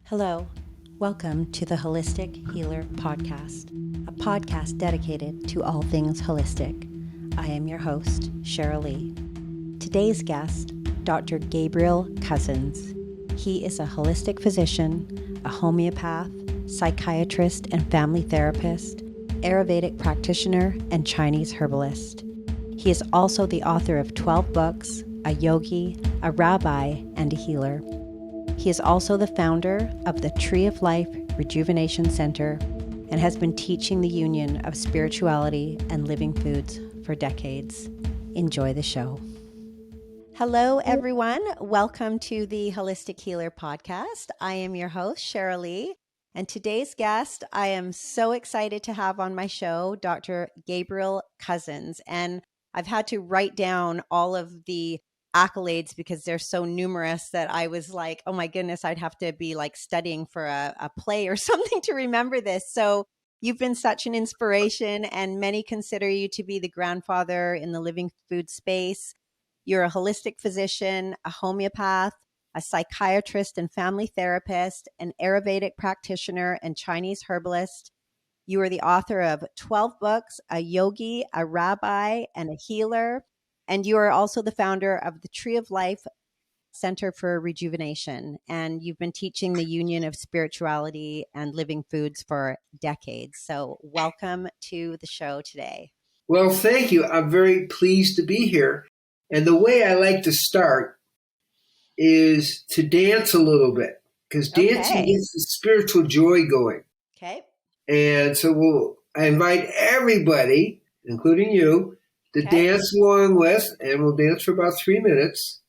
Hello, welcome to the Holistic Healer Podcast, a podcast dedicated to all things holistic. I am your host, Cheryl Lee. Today's guest, Dr. Gabriel Cousens. He is a holistic physician, a homeopath, psychiatrist and family therapist, Ayurvedic practitioner, and Chinese herbalist. He is also the author of 12 books, a yogi, a rabbi, and a healer. He is also the founder of the Tree of Life Rejuvenation Center and has been teaching the union of spirituality and living foods for decades. Enjoy the show. Hello, everyone. Welcome to the Holistic Healer Podcast. I am your host, Cheryl Lee, and today's guest, I am so excited to have on my show, Dr. Gabriel Cousens. And I've had to write down all of the accolades because they're so numerous that I was like, oh my goodness, I'd have to be like studying for a play or something to remember this. So you've been such an inspiration, and many consider you to be the grandfather in the living food space. You're a holistic physician, a homeopath, a psychiatrist and family therapist, an Ayurvedic practitioner, and Chinese herbalist. You are the author of 12 books, a yogi, a rabbi, and a healer. And you are also the founder of the Tree of Life Center for Rejuvenation. And you've been teaching the union of spirituality and living foods for decades. So welcome to the show today. Well, thank you. I'm very pleased to be here. And the way I like to start is to dance a little bit, because dancing gets the spiritual joy going. Okay. And so I invite everybody, including you, to dance along with, and we'll dance for about 3 minutes.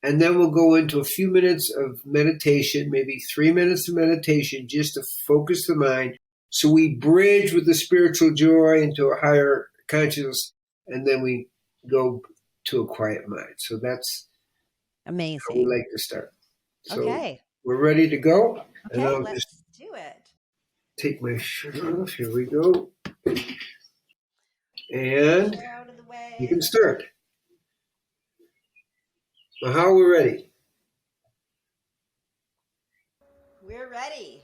And then we'll go into a few minutes of meditation, maybe 3 minutes of meditation, just to focus the mind. So we bridge with the spiritual joy into a higher consciousness, and then we go to a quiet mind. So that's amazing. How we like to start. So okay. We're ready to go. Okay, and I'll let's just do it. take my shirt off. Here we go. And out of the way. You can start. Now, how are we ready? We're ready.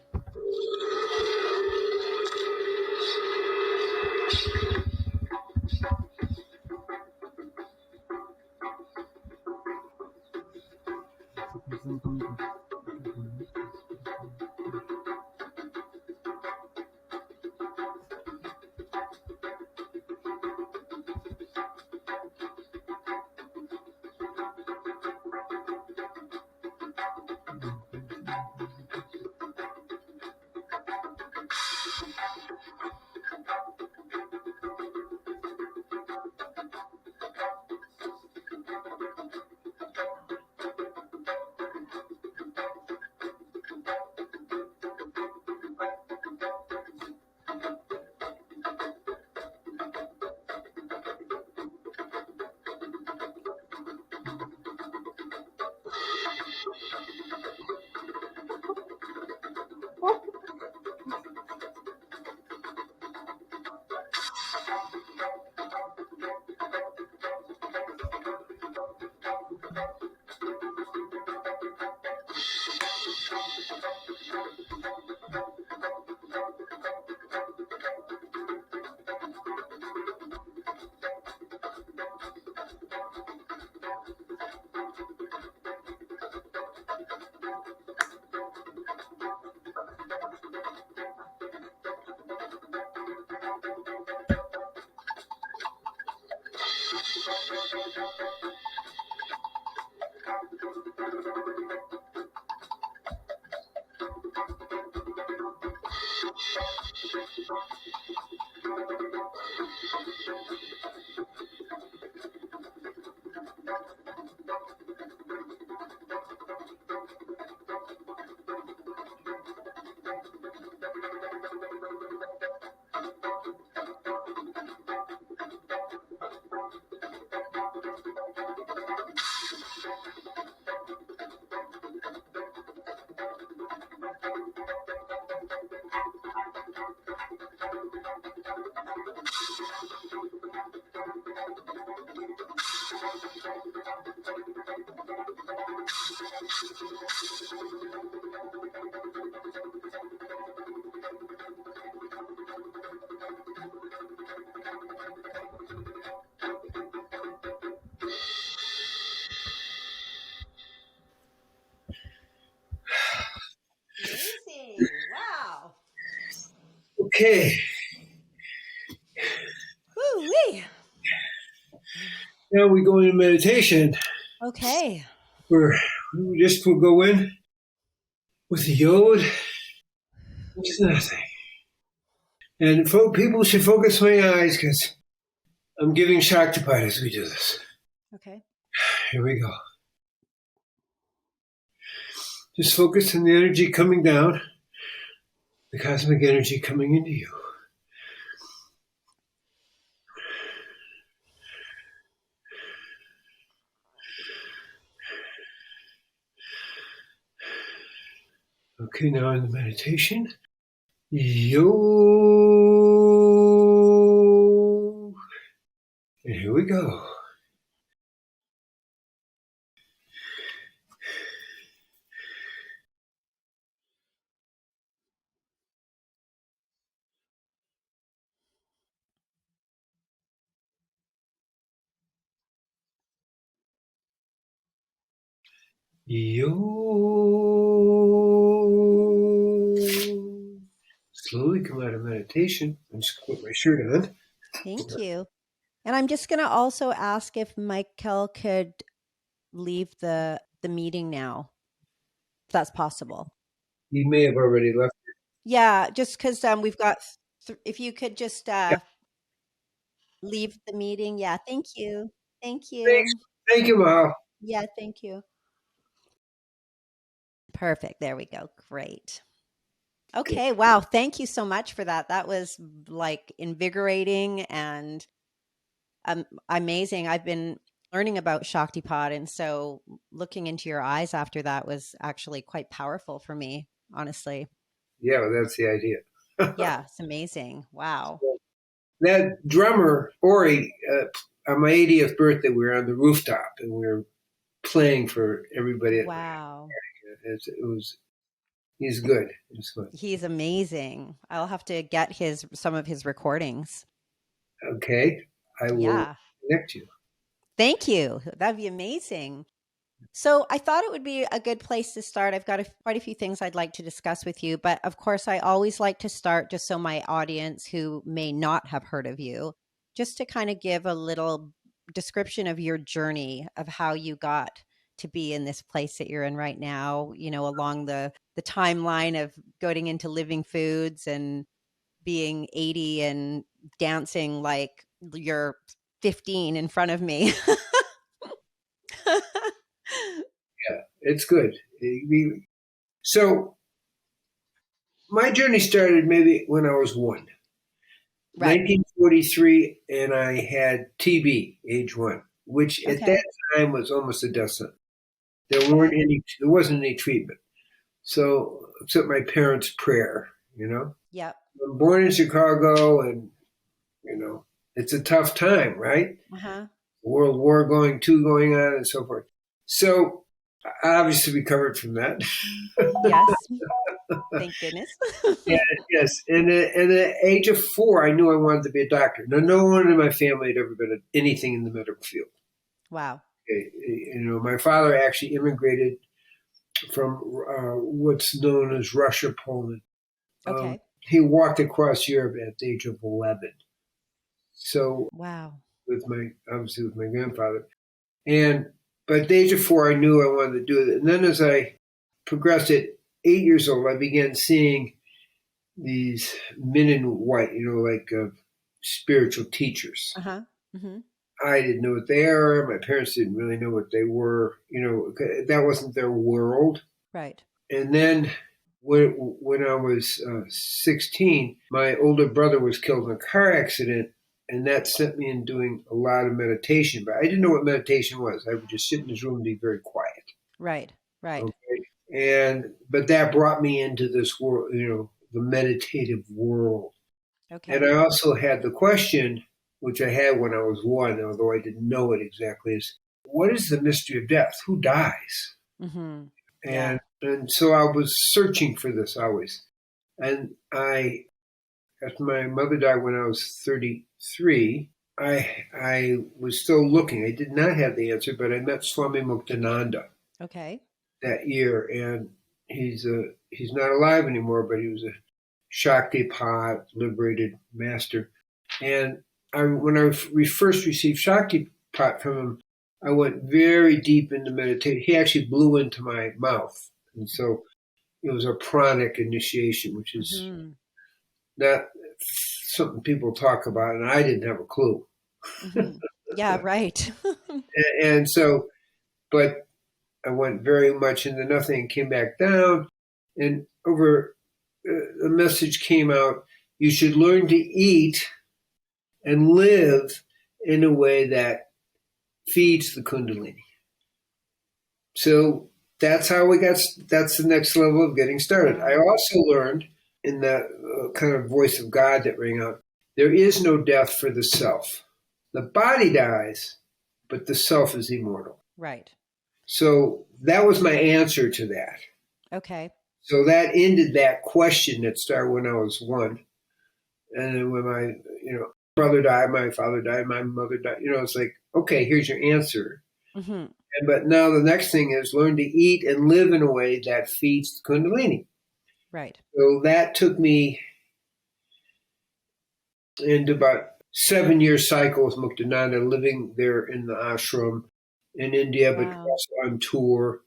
Amazing. Wow. Okay. Woo-wee. Now we go into meditation. Okay. We just will go in with the yod, which is nothing. And people should focus my eyes because I'm giving Shaktipat as we do this. Okay. Here we go. Just focus on the energy coming down, the cosmic energy coming into you. Okay, now in the meditation, yo. And here we go. Yo. Slowly come out of meditation. I'm just going to put my shirt on. Thank you. And I'm just going to also ask if Michael could leave the meeting now, if that's possible. He may have already left. Yeah, just because we've got, if you could just leave the meeting. Yeah, thank you. Thank you. Thanks. Thank you, Mal. Yeah, thank you. Perfect. There we go. Great. Okay. Wow. Thank you so much for that. That was like invigorating and amazing. I've been learning about Shaktipat, and so looking into your eyes after that was actually quite powerful for me, honestly. Yeah, well, that's the idea. Yeah, it's amazing. Wow. That drummer, Ori, on my 80th birthday, we were on the rooftop and we were playing for everybody. Wow. He's good. He's good. He's amazing. I'll have to get some of his recordings. Okay. I will connect you. Thank you. That'd be amazing. So I thought it would be a good place to start. I've got quite a few things I'd like to discuss with you, but of course I always like to start just so my audience who may not have heard of you, just to kind of give a little description of your journey of how you got to be in this place that you're in right now, along the timeline of going into living foods and being 80 and dancing like you're 15 in front of me. Yeah, it's good. So my journey started maybe when I was one. Right. 1943, and I had TB, age 1, which at that time was almost a death sentence. There wasn't any treatment. So, except my parents' prayer, Yep. I'm born in Chicago, and, it's a tough time, right? Uh-huh. World War going on and so forth. So, I obviously recovered from that. Yes. Thank goodness. Yes. And at the age of 4, I knew I wanted to be a doctor. Now, no one in my family had ever been anything in the medical field. Wow. My father actually immigrated from what's known as Russia, Poland. Okay. He walked across Europe at the age of 11. So, wow. Obviously with my grandfather. But at the age of 4, I knew I wanted to do it. And then as I progressed at 8 years old, I began seeing these men in white, spiritual teachers. Uh-huh. Mm-hmm. I didn't know what they are. My parents didn't really know what they were. That wasn't their world. Right. And then when I was 16, my older brother was killed in a car accident, and that sent me in doing a lot of meditation. But I didn't know what meditation was. I would just sit in his room and be very quiet. Right. Right. Okay. But that brought me into this world, the meditative world. Okay. And I also had the question, which I had when I was 1, although I didn't know it exactly, is what is the mystery of death? Who dies? Mm-hmm. And so I was searching for this always. And after my mother died when I was 33, I was still looking. I did not have the answer, but I met Swami Muktananda that year, and he's not alive anymore, but he was a Shaktipat, liberated master. And when I first received Shaktipat from him, I went very deep into meditation. He actually blew into my mouth, and so it was a pranic initiation, which is not something people talk about, and I didn't have a clue. Yeah, right. and so, but I went very much into nothing and came back down, and over the message came out, you should learn to eat and live in a way that feeds the Kundalini. So that's how that's the next level of getting started. I also learned in that kind of voice of God that rang out, there is no death for the self. The body dies, but the self is immortal. Right. So that was my answer to that. Okay. So that ended that question that started when I was 1. And then when my, brother died, my father died, my mother died, it's like, okay, here's your answer. But now the next thing is learn to eat and live in a way that feeds the Kundalini. Right. So that took me into about 7-year cycles, Muktananda, living there in the ashram in India, but also on tour.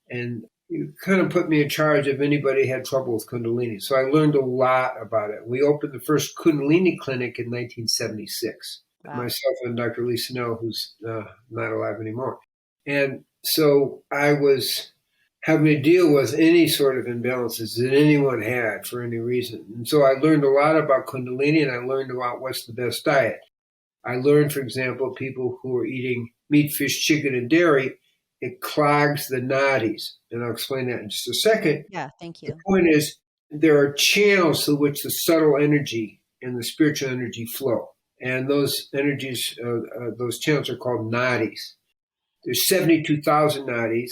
And it kind of put me in charge if anybody had trouble with Kundalini. So I learned a lot about it. We opened the first Kundalini clinic in 1976. Myself and Dr. Lisa Nell, who's not alive anymore. And so I was having to deal with any sort of imbalances that anyone had for any reason. And so I learned a lot about Kundalini, and I learned about what's the best diet. I learned, for example, people who are eating meat, fish, chicken, and dairy, it clogs the nadis. And I'll explain that in just a second. Yeah, thank you. The point is, there are channels through which the subtle energy and the spiritual energy flow. And those energies, those channels are called nadis. There's 72,000 nadis.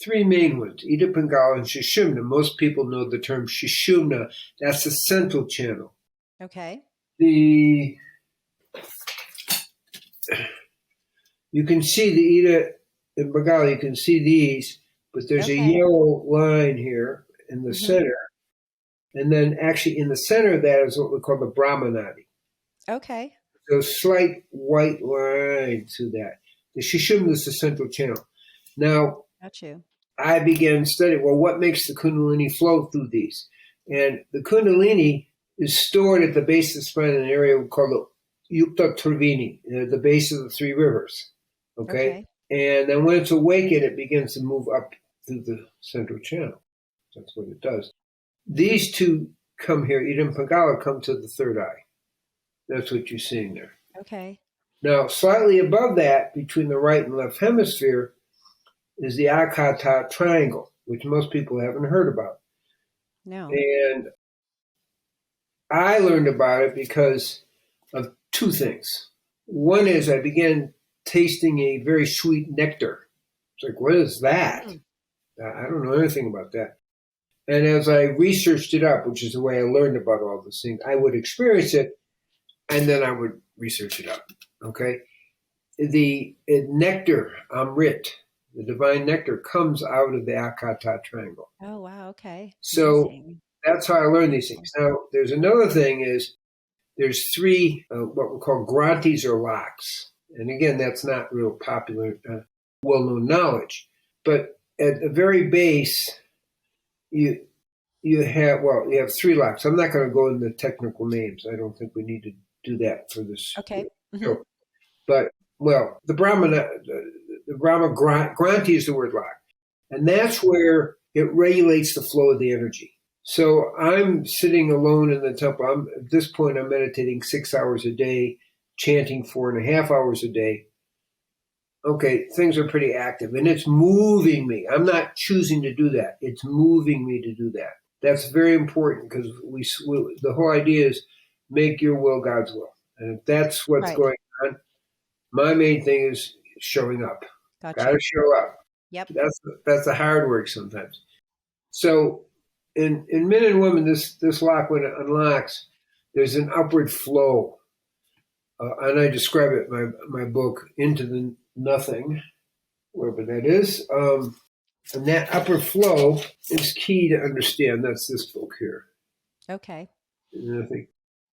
3 main ones, Ida Pingala and Sushumna. Most people know the term Sushumna. That's the central channel. Okay. You can see the Ida and Pingala, you can see these, but there's a yellow line here in the center. And then actually in the center of that is what we call the Brahmanadi. Okay. So slight white line to that. The Sushumna is the central channel. Now, got you. I began studying, what makes the Kundalini flow through these? And the Kundalini is stored at the base of the spine in an area we call the Yukta Trivini, the base of the 3 rivers. Okay? And then when it's awakened, it begins to move up through the central channel. That's what it does. These 2 come here, Ida and Pingala, come to the 3rd eye. That's what you're seeing there. Okay. Now, slightly above that, between the right and left hemisphere, is the Akata triangle, which most people haven't heard about. No. And I learned about it because of 2 things. One is I began tasting a very sweet nectar. It's like, what is that? I don't know anything about that. And as I researched it up, which is the way I learned about all these things, I would experience it, and then I would research it up. Okay? The nectar, Amrit, the divine nectar, comes out of the Akata triangle. Oh, wow. Okay. So amazing. That's how I learned these things. Now, there's another thing is there's 3 what we call granthis or locks. And again, that's not real popular, well-known knowledge. But at the very base, you have 3 locks. I'm not going to go into technical names. I don't think we need to do that for this. Okay. Show. But, the Brahma Granthi is the word lock. And that's where it regulates the flow of the energy. So I'm sitting alone in the temple. At this point, I'm meditating 6 hours a day, chanting 4.5 hours a day. Okay, things are pretty active, and it's moving me. I'm not choosing to do that. It's moving me to do that. That's very important because the whole idea is make your will God's will. And if that's what's going on, my main thing is showing up. Gotcha. Got to show up. Yep. That's the hard work sometimes. So in men and women, this lock, when it unlocks, there's an upward flow. And I describe it in my book, Into the Nothing, wherever that is. And that upper flow is key to understand. That's this book here. Okay. And I think,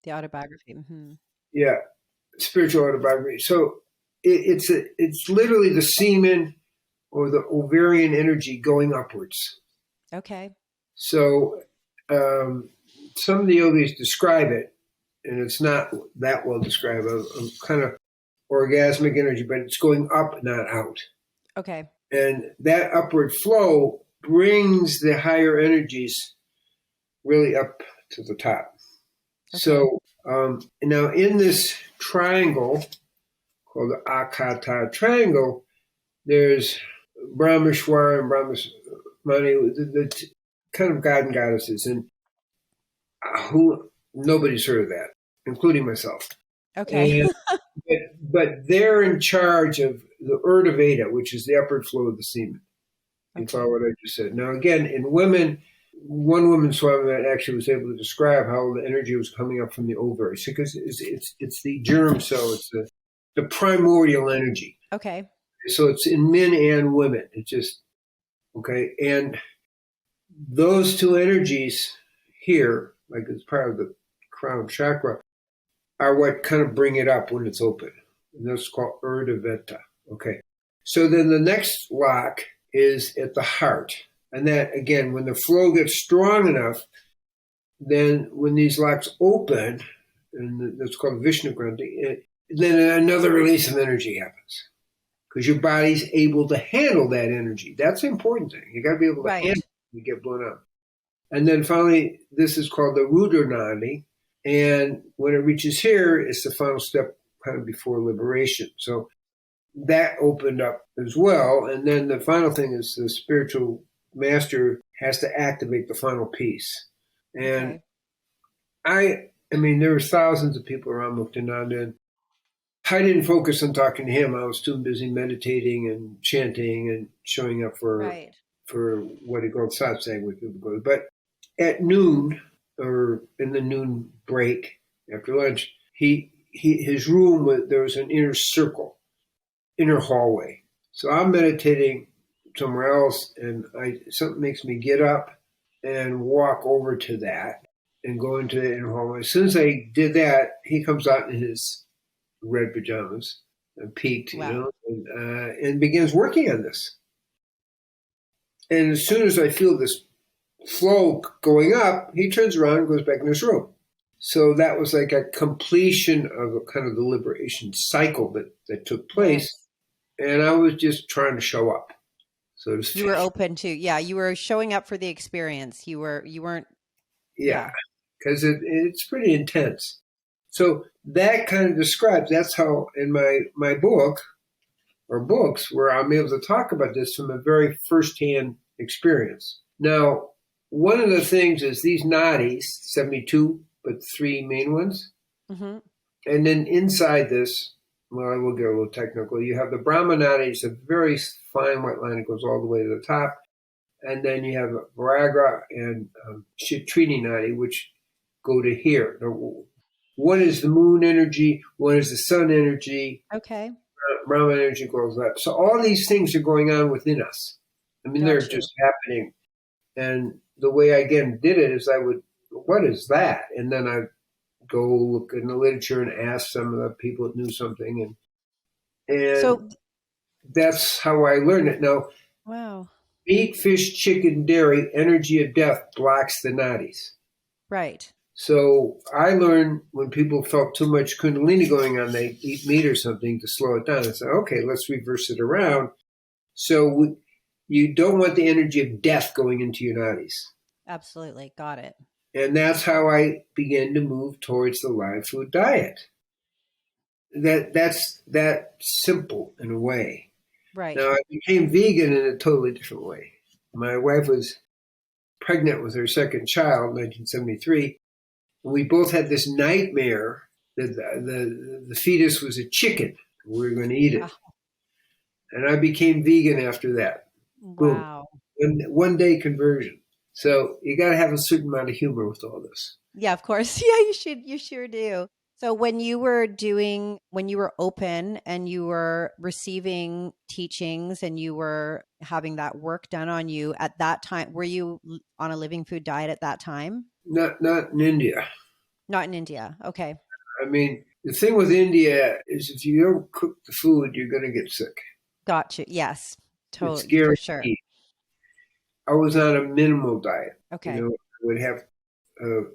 The autobiography. Mm-hmm. yeah, spiritual autobiography. So it's literally the semen or the ovarian energy going upwards. Okay. So some of the yogis describe it, and it's not that well described, a kind of orgasmic energy, but it's going up, not out. Okay. And that upward flow brings the higher energies really up to the top. Okay. So now in this triangle called the Akata triangle, there's Brahmeshwar and Brahmani, the kind of god and goddesses, and who nobody's heard of that, including myself. Okay. And, but they're in charge of the Ayurveda, which is the upward flow of the semen. You follow what I just said. Now, again, in women, one woman Swami actually was able to describe how the energy was coming up from the ovaries, because it's the germ cell, it's the primordial energy. Okay. So it's in men and women. It's just, okay. And those two energies here, like it's part of the crown chakra, are what kind of bring it up when it's open. And that's called Urdhvata. Okay. So then the next lock is at the heart. And that, again, when the flow gets strong enough, then when these locks open, and that's called Vishnu Granthi, then another release of energy happens. Because your body's able to handle that energy. That's the important thing. You got to be able to handle it when you get blown up. And then finally, this is called the Rudra Nadi. And when it reaches here, it's the final step kind of before liberation. So that opened up as well. And then the final thing is the spiritual master has to activate the final piece. And I mean, there were thousands of people around Muktananda, and I didn't focus on talking to him. I was too busy meditating and chanting and showing up for what he called satsang, with people go. But at noon, or in the noon break after lunch, his room, there was an inner circle, inner hallway. So I'm meditating somewhere else, and something makes me get up and walk over to that and go into the inner hallway. As soon as I did that, he comes out in his red pajamas and peaked, and begins working on this. And as soon as I feel this flow going up, he turns around and goes back in his room. So that was like a completion of a kind of the liberation cycle that took place. Yes. And I was just trying to show up. So to speak. You were open to, you were showing up for the experience. You weren't. Yeah, because it's pretty intense. So that kind of describes, that's how in my book or books where I'm able to talk about this from a very firsthand experience. Now, one of the things is these nadis, 72, but 3 main ones. Mm-hmm. And then inside this, well, I will get a little technical. You have the Brahma nadis, a very fine white line that goes all the way to the top. And then you have Viraga and Kshetrini nadi, which go to here. Now, one is the moon energy, one is the sun energy. Okay. Brahma energy goes up. So all these things are going on within us. I mean, they're just happening. And the way I, again, did it is what is that? And then I go look in the literature and ask some of the people that knew something. And so that's how I learned it. Now, meat, fish, chicken, dairy, energy of death blocks the nadis. Right. So I learned when people felt too much Kundalini going on, they eat meat or something to slow it down. I said, okay, let's reverse it around. So you don't want the energy of death going into your nadis. Absolutely. Got it. And that's how I began to move towards the live food diet. That's that simple in a way. Right. Now, I became vegan in a totally different way. My wife was pregnant with her second child in 1973. And we both had this nightmare that the fetus was a chicken. We were going to eat it. And I became vegan after that. Boom. Wow. One day conversion. So you got to have a certain amount of humor with all this. Yeah, of course. Yeah, you should. You sure do. So when you were open and you were receiving teachings and you were having that work done on you at that time, were you on a living food diet at that time? Not in India. Not in India. Okay. I mean, the thing with India is if you don't cook the food, you're going to get sick. Got you. Yes. It's Totally. For sure. guaranteed. I was on a minimal diet. Okay. I would have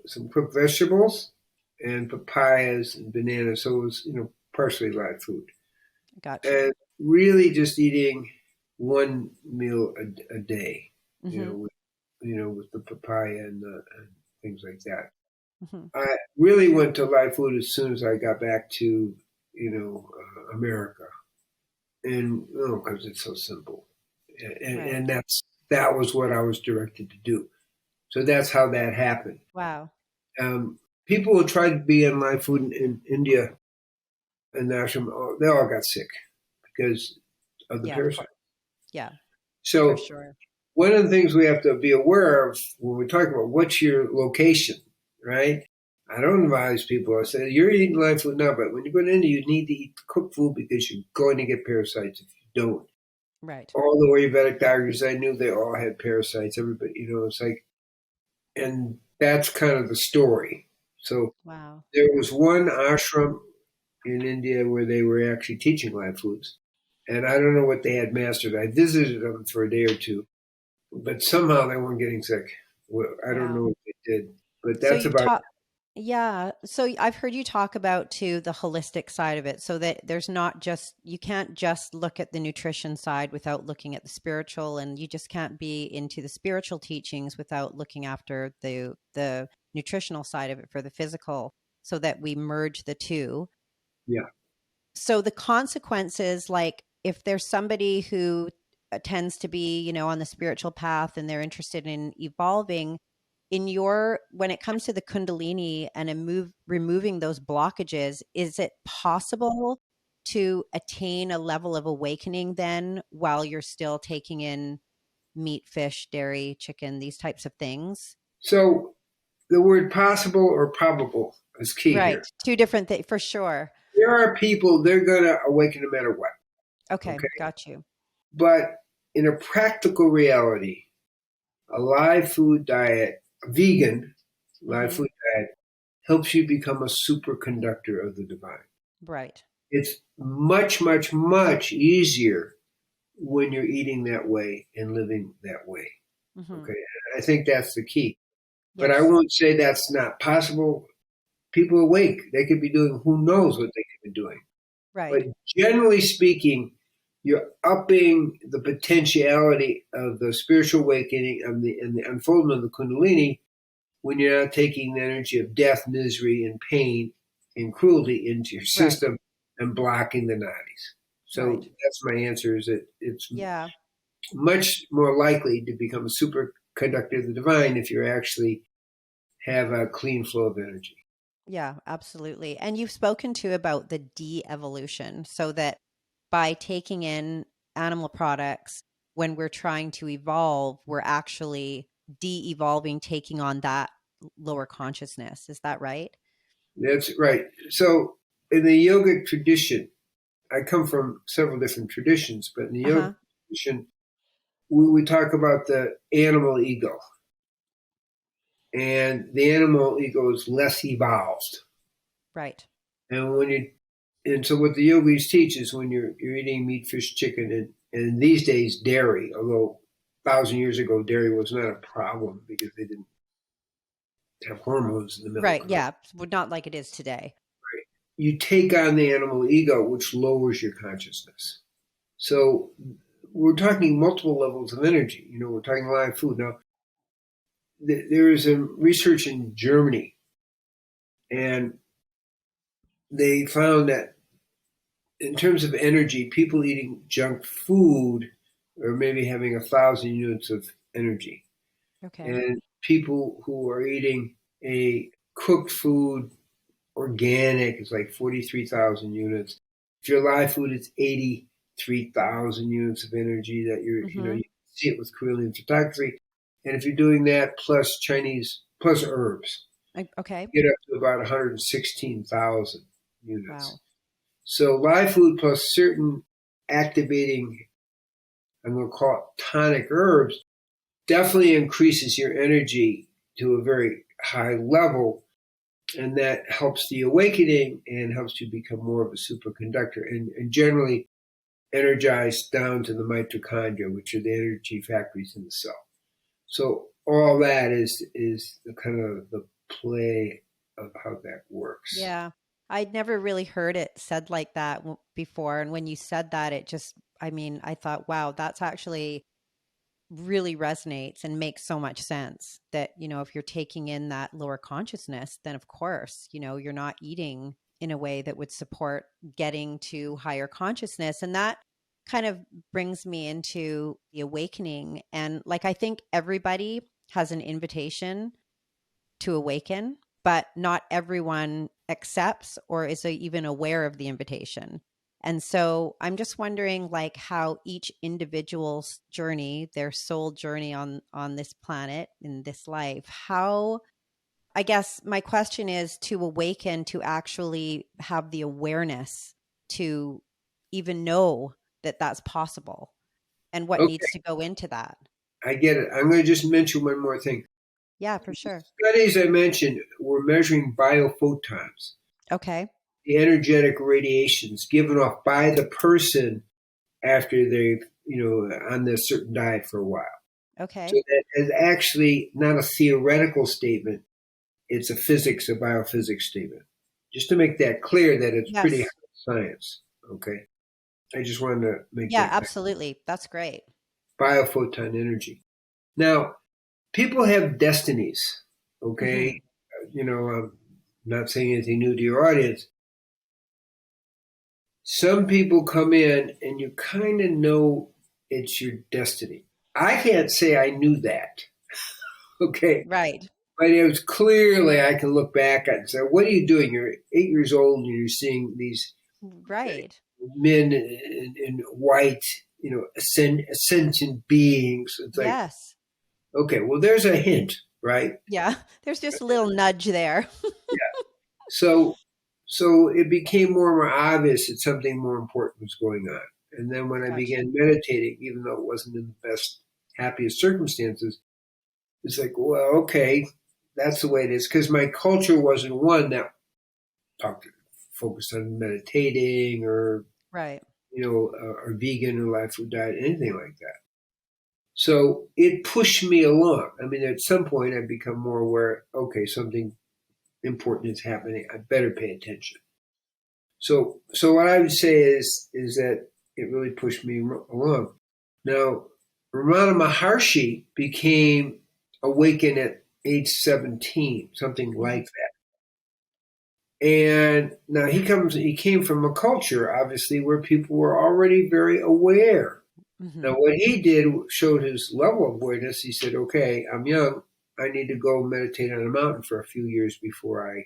some cooked vegetables and papayas and bananas. So it was, partially live food. Got you. And really just eating one meal a day, Mm-hmm. with the papaya and things like that. Mm-hmm. I really went to live food as soon as I got back to, America. And, because it's so simple. Right. And that was what I was directed to do. So that's how that happened. Wow. People who tried to be on live food in India and the ashram, they all got sick because of the Yeah. Of course. parasite. Yeah. For So sure. one of the things we have to be aware of when we talk about what's your location, right? I don't advise people. I say you're eating live food now, but when you go to India, you need to eat cooked food because you're going to get parasites if you don't. Right. All the Ayurvedic doctors I knew, they all had parasites. Everybody, it's like, and that's kind of the story. So Wow. there was one ashram in India where they were actually teaching live foods. And I don't know what they had mastered. I visited them for a day or two, but somehow they weren't getting sick. Well, I don't know Wow. what they did, but So that's you've about taught, yeah. So I've heard you talk about too the holistic side of it, so that there's not just, you can't just look at the nutrition side without looking at the spiritual, and you just can't be into the spiritual teachings without looking after the nutritional side of it for the physical, so that we merge the two. yeah. So the consequences, like if there's somebody who tends to be, on the spiritual path and they're interested in evolving, when it comes to the Kundalini and removing those blockages, is it possible to attain a level of awakening then while you're still taking in meat, fish, dairy, chicken, these types of things? So the word possible or probable is key Right. here. Two different things for sure. There are people, they're going to awaken no matter what. Okay. Okay. Got you. But in a practical reality, a live food diet, a vegan live Hmm. food diet, helps you become a superconductor of the divine. Right. It's much, much, much easier when you're eating that way and living that way. Hmm. Okay. I think that's the key. But I Yes. won't say that's not possible. People awake. They could be doing who knows what they could be doing. But Right. generally speaking, you're upping the potentiality of the spiritual awakening and the unfoldment of the Kundalini when you're not taking the energy of death, misery, and pain and cruelty into your Right. system and blocking the nadis. So Right. that's my answer: is that it's Yeah. much more likely to become a superconductor of the divine if you actually have a clean flow of energy. Yeah, absolutely. And you've spoken to about the de-evolution, so that by taking in animal products, when we're trying to evolve, we're actually de-evolving, taking on that lower consciousness. Is that right? That's right. So in the yogic tradition, I come from several different traditions, but in the yogic Uh-huh. tradition, we talk about the animal ego. And the animal ego is less evolved. Right. And so what the yogis teach is when you're eating meat, fish, chicken, and these days dairy, although 1,000 years ago dairy was not a problem because they didn't have hormones in the Right. milk. Yeah. Would not like it is today. You take on the animal ego, which lowers your consciousness. So we're talking multiple levels of energy. We're talking live food. Now, there is a research in Germany, and they found that in terms of energy, people eating junk food are maybe having 1,000 units of energy. Okay. And people who are eating a cooked food, organic, is like 43,000 units. If you're live food, it's 83,000 units of energy that you're, Mm-hmm. see it with Carillion photography. And if you're doing that plus Chinese, plus herbs, Okay. you get up to about 116,000 units. Wow. So live food plus certain activating, I'm going to call it tonic herbs, definitely increases your energy to a very high level. And that helps the awakening and helps you become more of a superconductor and generally energized down to the mitochondria, which are the energy factories in the cell. So all that is the kind of the play of how that works. Yeah. I'd never really heard it said like that before. And when you said that, it just, I mean, I thought, wow, that's actually really resonates and makes so much sense that, if you're taking in that lower consciousness, then of course, you're not eating in a way that would support getting to higher consciousness. And that kind of brings me into the awakening. And like, I think everybody has an invitation to awaken, but not everyone accepts or is even aware of the invitation. And so I'm just wondering, like, how each individual's journey, their soul journey on this planet, in this life, how, I guess my question is, to awaken, to actually have the awareness to even know that that's possible and what Okay, needs to go into that. I get it. I'm going to just mention one more thing. Yeah, for sure. Studies I mentioned were measuring biophotons, Okay. the energetic radiations given off by the person after they've, on this certain diet for a while. So Okay. that is actually not a theoretical statement. It's a biophysics statement. Just to make that clear that it's pretty Yes. hard science. Okay. I just wanted to make Yeah, that clear. absolutely. That's great. Biophoton energy. Now, people have destinies. Okay. Hmm. I'm not saying anything new to your audience. Some people come in and you kind of know it's your destiny. I can't say I knew that. Okay. Right. But it was clearly, I can look back at and say, what are you doing? You're 8 years old and you're seeing these Right. men in white, ascension beings. It's like, Yes. okay, well, there's a hint, right? Yeah. There's just a little nudge there. Yeah. So, so it became more and more obvious that something more important was going on. And then when I Gotcha. began meditating, even though it wasn't in the best, happiest circumstances, it's like, well, okay, that's the way it is. Because my culture wasn't one that talked, focused on meditating or, Right. or vegan or live food diet, anything like that. So it pushed me along. I mean, at some point, I become more aware. Okay, something important is happening. I better pay attention. So what I would say is that it really pushed me along. Now, Ramana Maharshi became awakened at age 17, something Hmm. like that. And now he came from a culture, obviously, where people were already very aware. Now, Hmm. what he did showed his level of awareness. He said, okay, I'm young. I need to go meditate on a mountain for a few years before I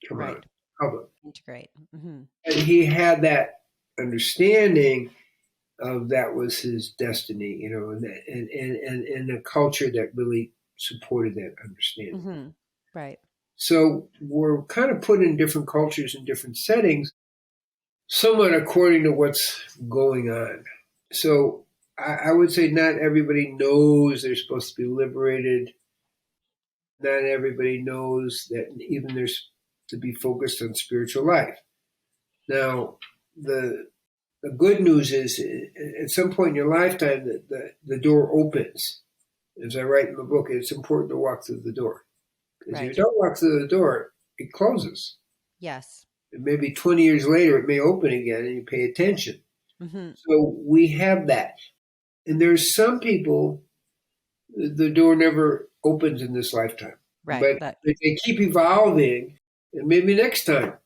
come out Right. of public. Integrate. Hmm. And he had that understanding of that was his destiny, and a culture that really supported that understanding. Hmm. Right. So we're kind of put in different cultures and different settings, somewhat according to what's going on. So I would say not everybody knows they're supposed to be liberated. Not everybody knows that even there's to be focused on spiritual life. Now, the good news is at some point in your lifetime, the door opens. As I write in the book, it's important to walk through the door. Because if you Right. don't walk through the door, it closes. Yes. And maybe 20 years later, it may open again and you pay attention. Hmm. So we have that. And there's some people, the door never opens in this lifetime. Right. But That. they keep evolving, and maybe next time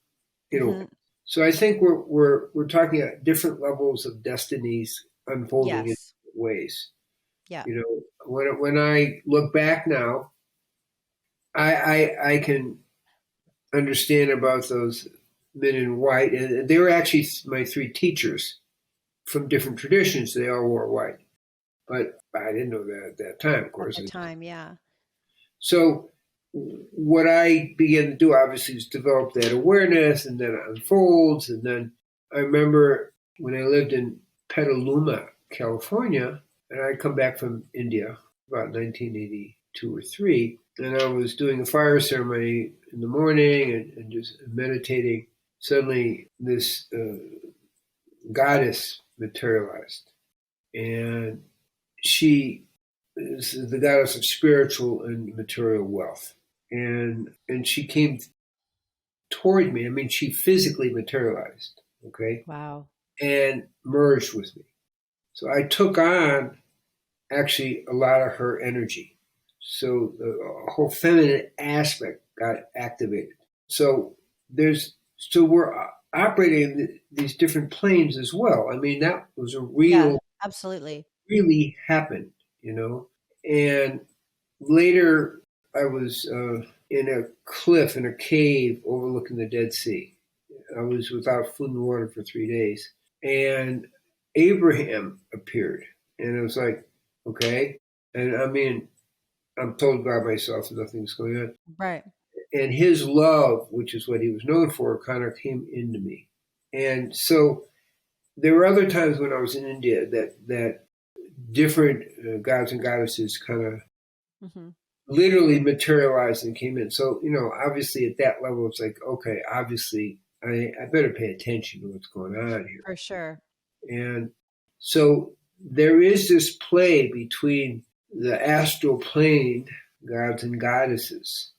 it Hmm. opens. So I think we're talking about different levels of destinies unfolding in Yes. different ways. Yeah. When I look back now, I can understand about those men in white, and they were actually my three teachers from different traditions. They all wore white, but I didn't know that at that time, of course. At the time, yeah. So what I began to do, obviously, is develop that awareness, and then it unfolds. And then I remember when I lived in Petaluma, California, and I'd come back from India about 1982 or 3, and I was doing a fire ceremony in the morning and just meditating. Suddenly, this goddess materialized, and she is the goddess of spiritual and material wealth. And she came toward me. I mean, she physically materialized, okay, Wow. and merged with me. So I took on actually a lot of her energy. So the whole feminine aspect got activated. So we're operating these different planes as well. I mean, that was a Yeah, real, absolutely. really happened, you know. And later, I was in a cliff in a cave overlooking the Dead Sea. I was without food and water for 3 days, and Abraham appeared, and I was like, okay. And I mean, I'm told by myself nothing's going on. Right. And his love, which is what he was known for, kind of came into me. And so there were other times when I was in India that different gods and goddesses kind of Mm-hmm. literally materialized and came in. So, you know, obviously at that level, it's like, okay, obviously I better pay attention to what's going on here. For sure. And so there is this play between the astral plane, gods and goddesses.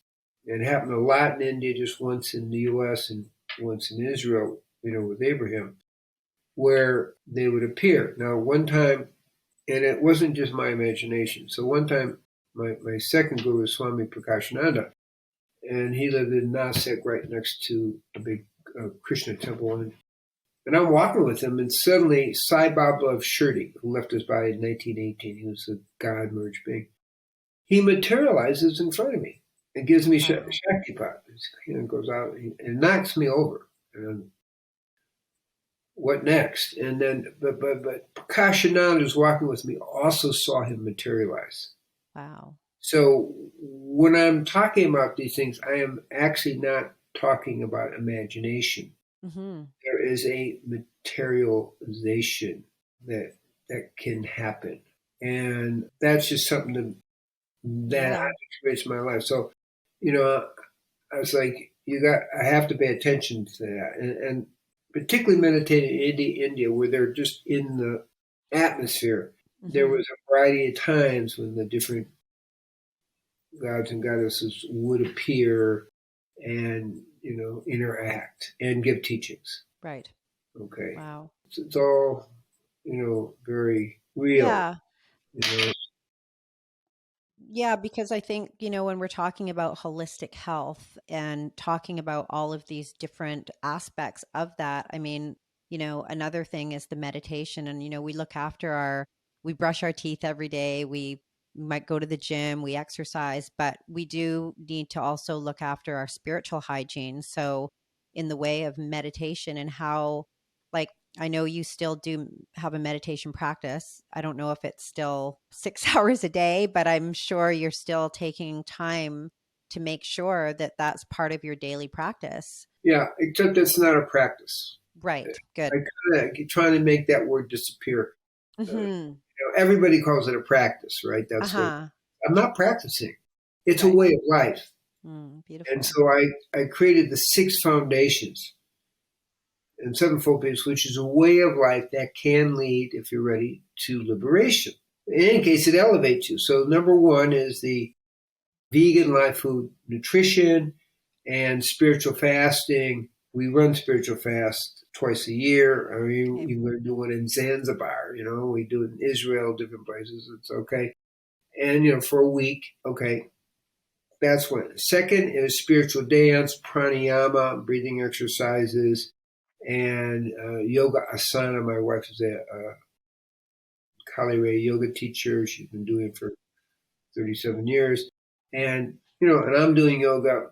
It happened a lot in India, just once in the US and once in Israel, you know, with Abraham, where they would appear. Now, one time, and it wasn't just my imagination. So one time, my second guru was Swami Prakashananda, and he lived in Nasik right next to a big Krishna temple. And I'm walking with him, and suddenly Sai Baba of Shirdi, who left his body in 1918, he was a God merged being, he materializes in front of me and gives me Shaktipat. His hand goes out and knocks me over. And what next? And then, but Prakashananda, who's walking with me, also saw him materialize. Wow. So when I'm talking about these things, I am actually not talking about imagination. Mm-hmm. There is a materialization that can happen, and that's just something that I've experienced in my life. So, you know, I was like, I have to pay attention to that, and particularly meditating in India, where they're just in the atmosphere. Mm-hmm. There was a variety of times when the different gods and goddesses would appear and, you know, interact and give teachings. Right. Okay. Wow. It's all, you know, very real. Yeah. You know? Yeah, because I think, you know, when we're talking about holistic health and talking about all of these different aspects of that, I mean, you know, another thing is the meditation. And, you know, we brush our teeth every day. We might go to the gym, we exercise, but we do need to also look after our spiritual hygiene. So, in the way of meditation and how, like, I know you still do have a meditation practice. I don't know if it's still 6 hours a day, but I'm sure you're still taking time to make sure that that's part of your daily practice. Yeah, except it's not a practice. Right. Good. I kind of trying to make that word disappear. Mm-hmm. You know, everybody calls it a practice, right? That's I'm not practicing. It's a way of life. Beautiful. And so I created the 6 foundations and 7-fold paths, which is a way of life that can lead, if you're ready, to liberation. In any case, it elevates you. So number 1 is the vegan live food nutrition and spiritual fasting. We run spiritual fast twice a year. I mean, you can do one in Zanzibar, you know, we do it in Israel, different places. It's okay. And, you know, for a week, okay. That's one. Second is spiritual dance, pranayama, breathing exercises, and yoga asana. My wife is a Kali Ray yoga teacher. She's been doing it for 37 years. And, you know, and I'm doing yoga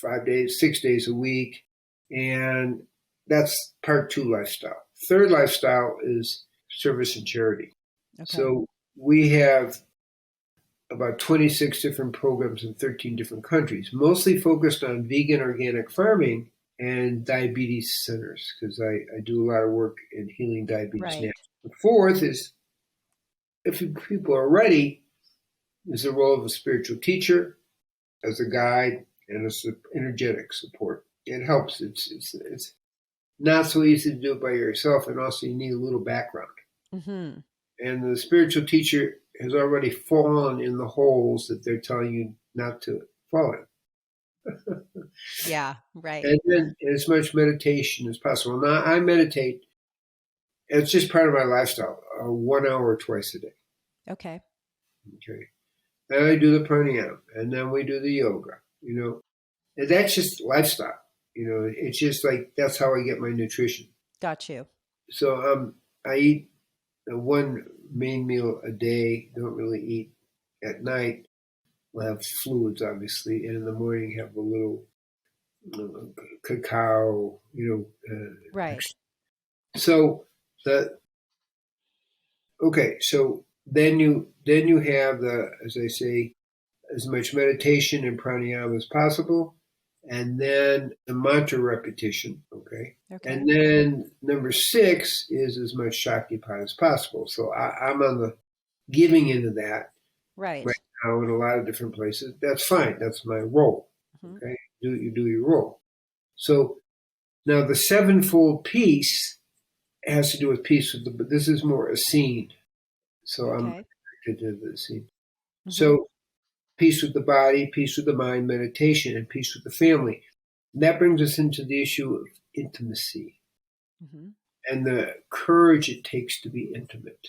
5 days, 6 days a week. And that's part 2 lifestyle. Third lifestyle is service and charity. Okay. So we have about 26 different programs in 13 different countries, mostly focused on vegan organic farming and diabetes centers, because I do a lot of work in healing diabetes now. Right. The fourth is, if people are ready, is the role of a spiritual teacher as a guide and as energetic support. It helps. It's not so easy to do it by yourself, and also you need a little background. Mm-hmm. And the spiritual teacher has already fallen in the holes that they're telling you not to fall in. Yeah, right. And then as much meditation as possible. Now, I meditate. It's just part of my lifestyle, 1 hour twice a day. Okay. Okay. And I do the pranayama, and then we do the yoga, And that's just lifestyle. It's just like, that's how I get my nutrition. Got you. So I eat one main meal a day, don't really eat at night. We'll have fluids, obviously, and in the morning have a little cacao, Right. So so then you have as I say, as much meditation and pranayama as possible, and then the mantra repetition, okay? And then number 6 is as much Shaktipat as possible. So I'm on the giving into that right now in a lot of different places. That's fine. That's my role. Mm-hmm. Okay, you do your role. So now the sevenfold peace has to do with peace with but this is more a scene. So I'm connected to the scene. Mm-hmm. So peace with the body, peace with the mind, meditation, and peace with the family. And that brings us into the issue of intimacy mm-hmm. and the courage it takes to be intimate.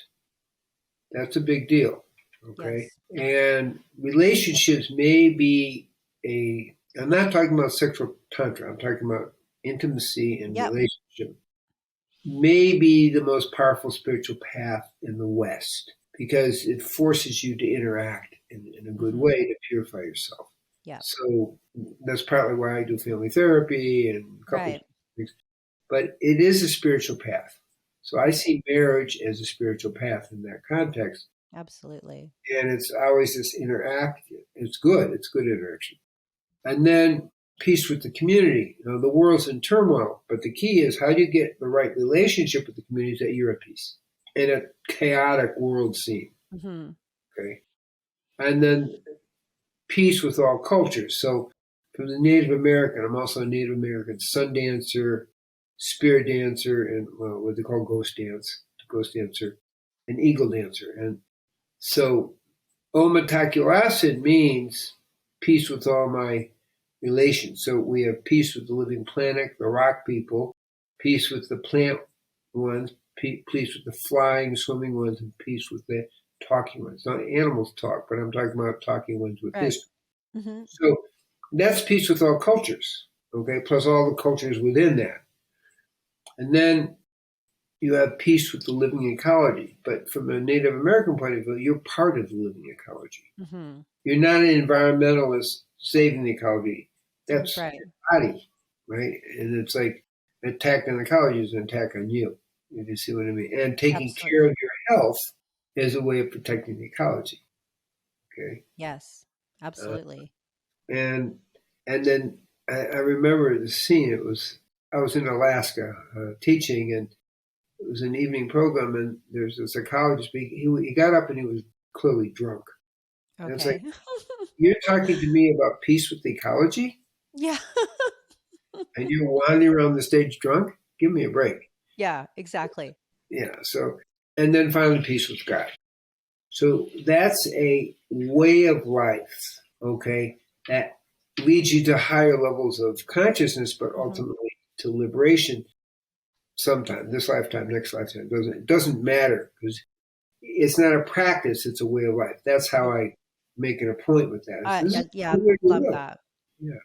That's a big deal. Okay. Yes. And relationships may be I'm not talking about sexual tantra, I'm talking about intimacy and relationship, may be the most powerful spiritual path in the West, because it forces you to interact in a good mm-hmm. way to purify yourself. Yeah. So that's partly why I do family therapy and a couple of things. But it is a spiritual path. So I see marriage as a spiritual path in that context. Absolutely. And it's always this interactive. It's good. It's good interaction. And then peace with the community. The world's in turmoil, but the key is, how do you get the right relationship with the community that you're at peace in a chaotic world scene? Mm-hmm. Okay. And then peace with all cultures. So from the Native American, I'm also a Native American sun dancer, spirit dancer, and what they call ghost dancer, and eagle dancer. And so Omataki means peace with all my relations. So we have peace with the living planet, the rock people, peace with the plant ones, peace with the flying, swimming ones, and peace with the talking ones. Not animals talk, but I'm talking about talking ones with history. Mm-hmm. So that's peace with all cultures, okay, plus all the cultures within that. And then you have peace with the living ecology. But from a Native American point of view, you're part of the living ecology. Mm-hmm. You're not an environmentalist saving the ecology. That's your body, right? And it's like an attack on the ecology is an attack on you, if you see what I mean. And taking care of your health is a way of protecting the ecology. Okay? Yes, absolutely. And then I remember the scene. I was in Alaska teaching, and it was an evening program, and there's a psychologist. He got up and he was clearly drunk. Okay. And it's like, you're talking to me about peace with the ecology? Yeah. And you're wandering around the stage drunk? Give me a break. Yeah, exactly. Yeah. So, and then finally, peace with God. So that's a way of life, okay, that leads you to higher levels of consciousness, but ultimately to liberation. Sometime, this lifetime, next lifetime, it doesn't matter, because it's not a practice, it's a way of life. That's how I make an point with that. Love that. Yeah,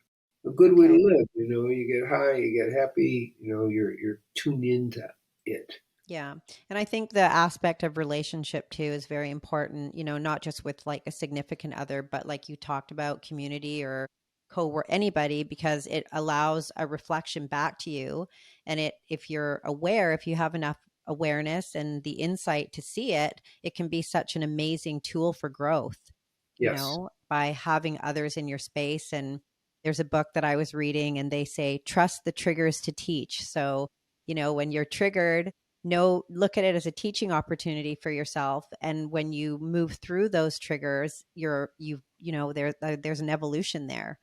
a good way to live. You get high, you get happy. You're tuned into it. Yeah. And I think the aspect of relationship too is very important, not just with like a significant other, but like you talked about, community or co-work, anybody, because it allows a reflection back to you. And if you're aware, if you have enough awareness and the insight to see it, it can be such an amazing tool for growth, Yes. by having others in your space. And there's a book that I was reading and they say, trust the triggers to teach. So, when you're triggered, look at it as a teaching opportunity for yourself. And when you move through those triggers, there's an evolution there,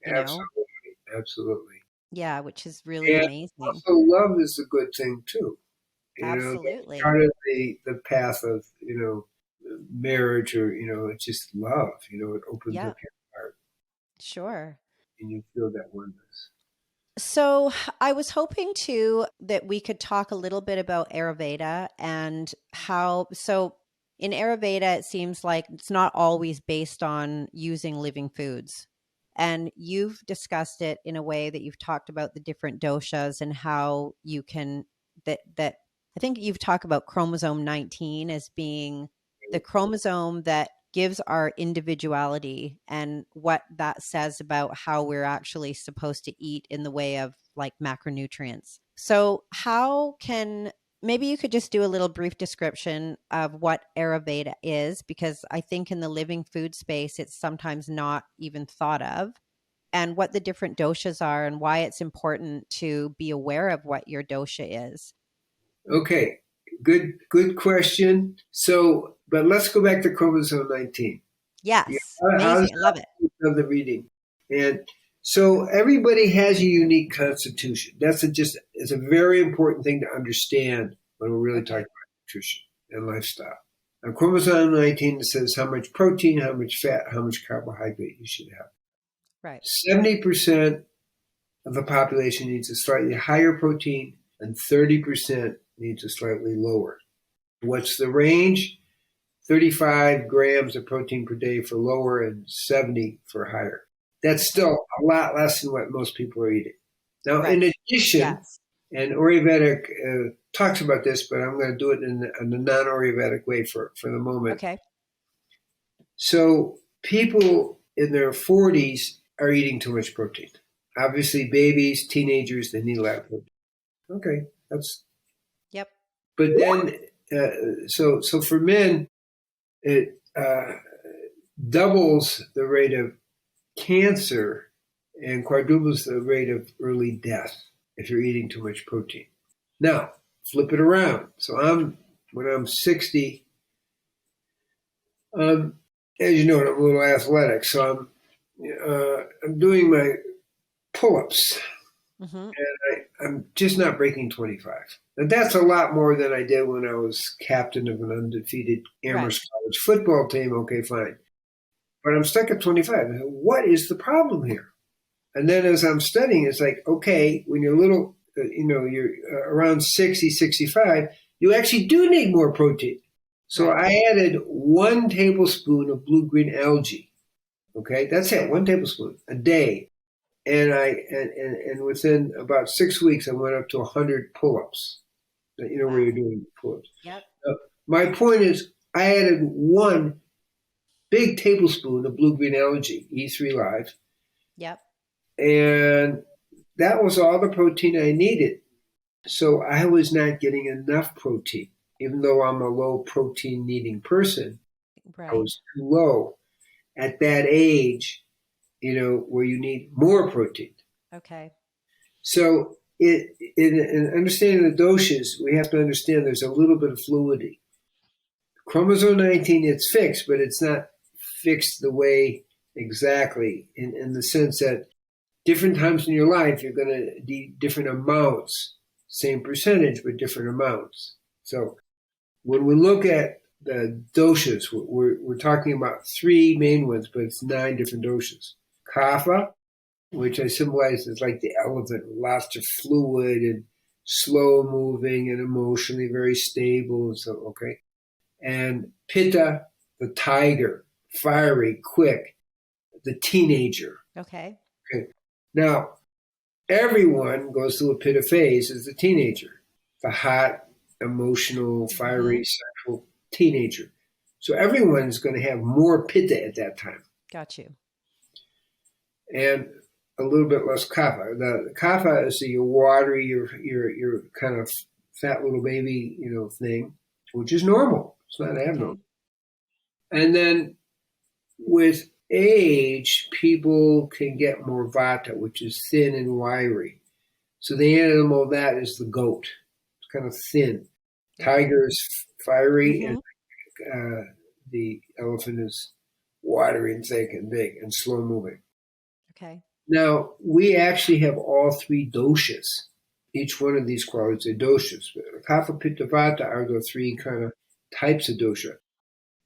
Absolutely. Absolutely. Yeah, which is really And amazing. also love is a good thing too. Absolutely. That's part of the path of, marriage, or, it's just love, it opens Yeah, up your heart sure. and you feel that oneness. So I was hoping that we could talk a little bit about Ayurveda and so in Ayurveda, it seems like it's not always based on using living foods. And you've discussed it in a way that you've talked about the different doshas and how you can, that I think you've talked about chromosome 19 as being the chromosome that gives our individuality and what that says about how we're actually supposed to eat in the way of like macronutrients. So maybe you could just do a little brief description of what Ayurveda is, because I think in the living food space, it's sometimes not even thought of, and what the different doshas are and why it's important to be aware of what your dosha is. Okay. Good question. So, but let's go back to chromosome 19. Yes. How's Amazing. I love it. of the reading? And so everybody has a unique constitution. It's a very important thing to understand when we're really talking about nutrition and lifestyle. On chromosome 19, it says how much protein, how much fat, how much carbohydrate you should have. Right. 70% of the population needs a slightly higher protein, and 30% needs a slightly lower. What's the range? 35 grams of protein per day for lower and 70 for higher. That's still a lot less than what most people are eating. Now, in addition, Yes. and Ayurvedic talks about this, but I'm going to do it in a non-Ayurvedic way for the moment. Okay. So people in their 40s are eating too much protein. Obviously, babies, teenagers, they need a lot of protein. Okay, that's. Yep. But then, so for men, it doubles the rate of cancer and quadruples the rate of early death if you're eating too much protein. Now, flip it around. So when I'm 60, as you know, I'm a little athletic, so I'm doing my pull-ups, and I'm just not breaking 25. And that's a lot more than I did when I was captain of an undefeated Amherst College football team. Okay, fine. But I'm stuck at 25. What is the problem here? And then as I'm studying, it's like, okay, when you're little, you're around 60, 65, you actually do need more protein. So I added 1 tablespoon of blue-green algae. Okay, that's it, 1 tablespoon a day. And and within about 6 weeks, I went up to 100 pull-ups. Where you're doing pull-ups. Yep. My point is, I added 1 big tablespoon of blue-green algae, E3 Live. Yep. And that was all the protein I needed. So I was not getting enough protein. Even though I'm a low protein needing person, I was too low at that age, where you need more protein. Okay. So in understanding the doshas, we have to understand there's a little bit of fluidity. Chromosome 19, it's fixed, but it's not fixed the way exactly in the sense that different times in your life, you're going to need different amounts, same percentage, but different amounts. So when we look at the doshas, we're talking about 3 main ones, but it's 9 different doshas. Kapha, which I symbolize as like the elephant, lots of fluid and slow moving and emotionally very stable. And so, okay. And Pitta, the tiger, fiery, quick, the teenager. Okay. Okay. Now, everyone goes through a Pitta phase as a teenager, the hot, emotional, fiery, sexual teenager. So everyone's going to have more Pitta at that time. Got you. And a little bit less Kapha. The Kapha is your watery, your kind of fat little baby, thing, which is normal. It's not abnormal. Okay. And then with age, people can get more vata, which is thin and wiry. So the animal that is the goat. It's kind of thin. Tiger is fiery, and the elephant is watery and thick and big and slow moving. Okay. Now, we actually have all three doshas. Each one of these qualities are doshas. Kapha, Pitta, Vata are the three kind of types of dosha.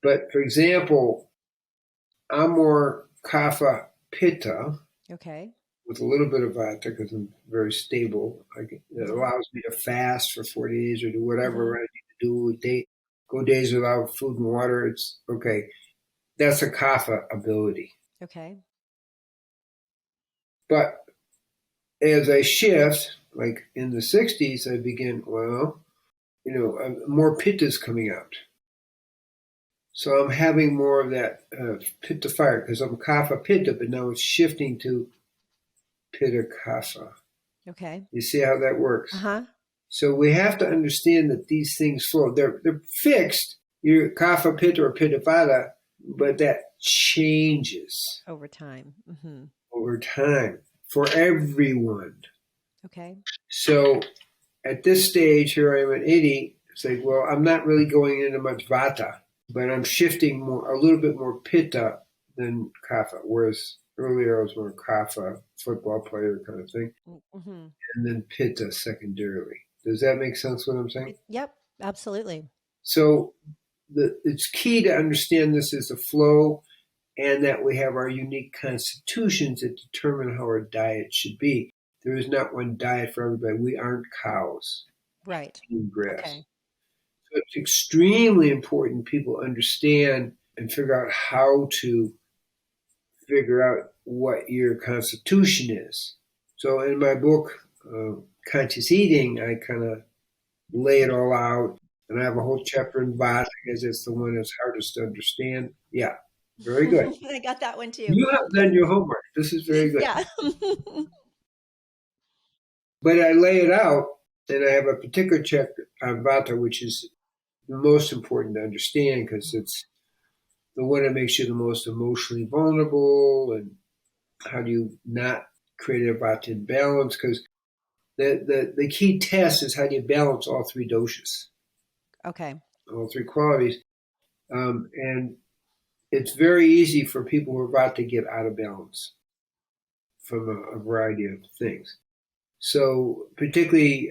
But for example, I'm more Kapha, Pitta, Okay. with a little bit of Vata because I'm very stable. It allows me to fast for 40 days or do whatever I need to do. Go days without food and water. It's okay. That's a Kapha ability. Okay. But as I shift, like in the 60s, I begin, more Pitta is coming out. So I'm having more of that Pitta fire because I'm Kapha Pitta, but now it's shifting to Pitta Kapha. Okay. You see how that works? Uh-huh. So we have to understand that these things flow. They're fixed. You're Kapha Pitta or Pitta Vata, but that changes Over time. Mm-hmm. over time for everyone. Okay. So at this stage, here I am at 80, it's like, well, I'm not really going into much Vata, but I'm shifting a little bit more Pitta than Kapha, whereas earlier I was more Kapha, football player kind of thing, and then Pitta secondarily. Does that make sense what I'm saying? Yep, absolutely. So it's key to understand this as a flow and that we have our unique constitutions that determine how our diet should be. There is not one diet for everybody. We aren't cows. Right. Eating grass. Okay. So it's extremely important people understand and figure out how to figure out what your constitution is. So in my book, Conscious Eating, I kind of lay it all out. And I have a whole chapter in Vata because it's the one that's hardest to understand. Yeah, very good. I got that one too. You have done your homework. This is very good. Yeah. But I lay it out, and I have a particular chapter on Vata, which is the most important to understand because it's the one that makes you the most emotionally vulnerable, and how do you not create a Vata imbalance? Because the key test is how do you balance all three doshas. Okay. All three qualities. And it's very easy for people who are about to get out of balance from a variety of things. So particularly,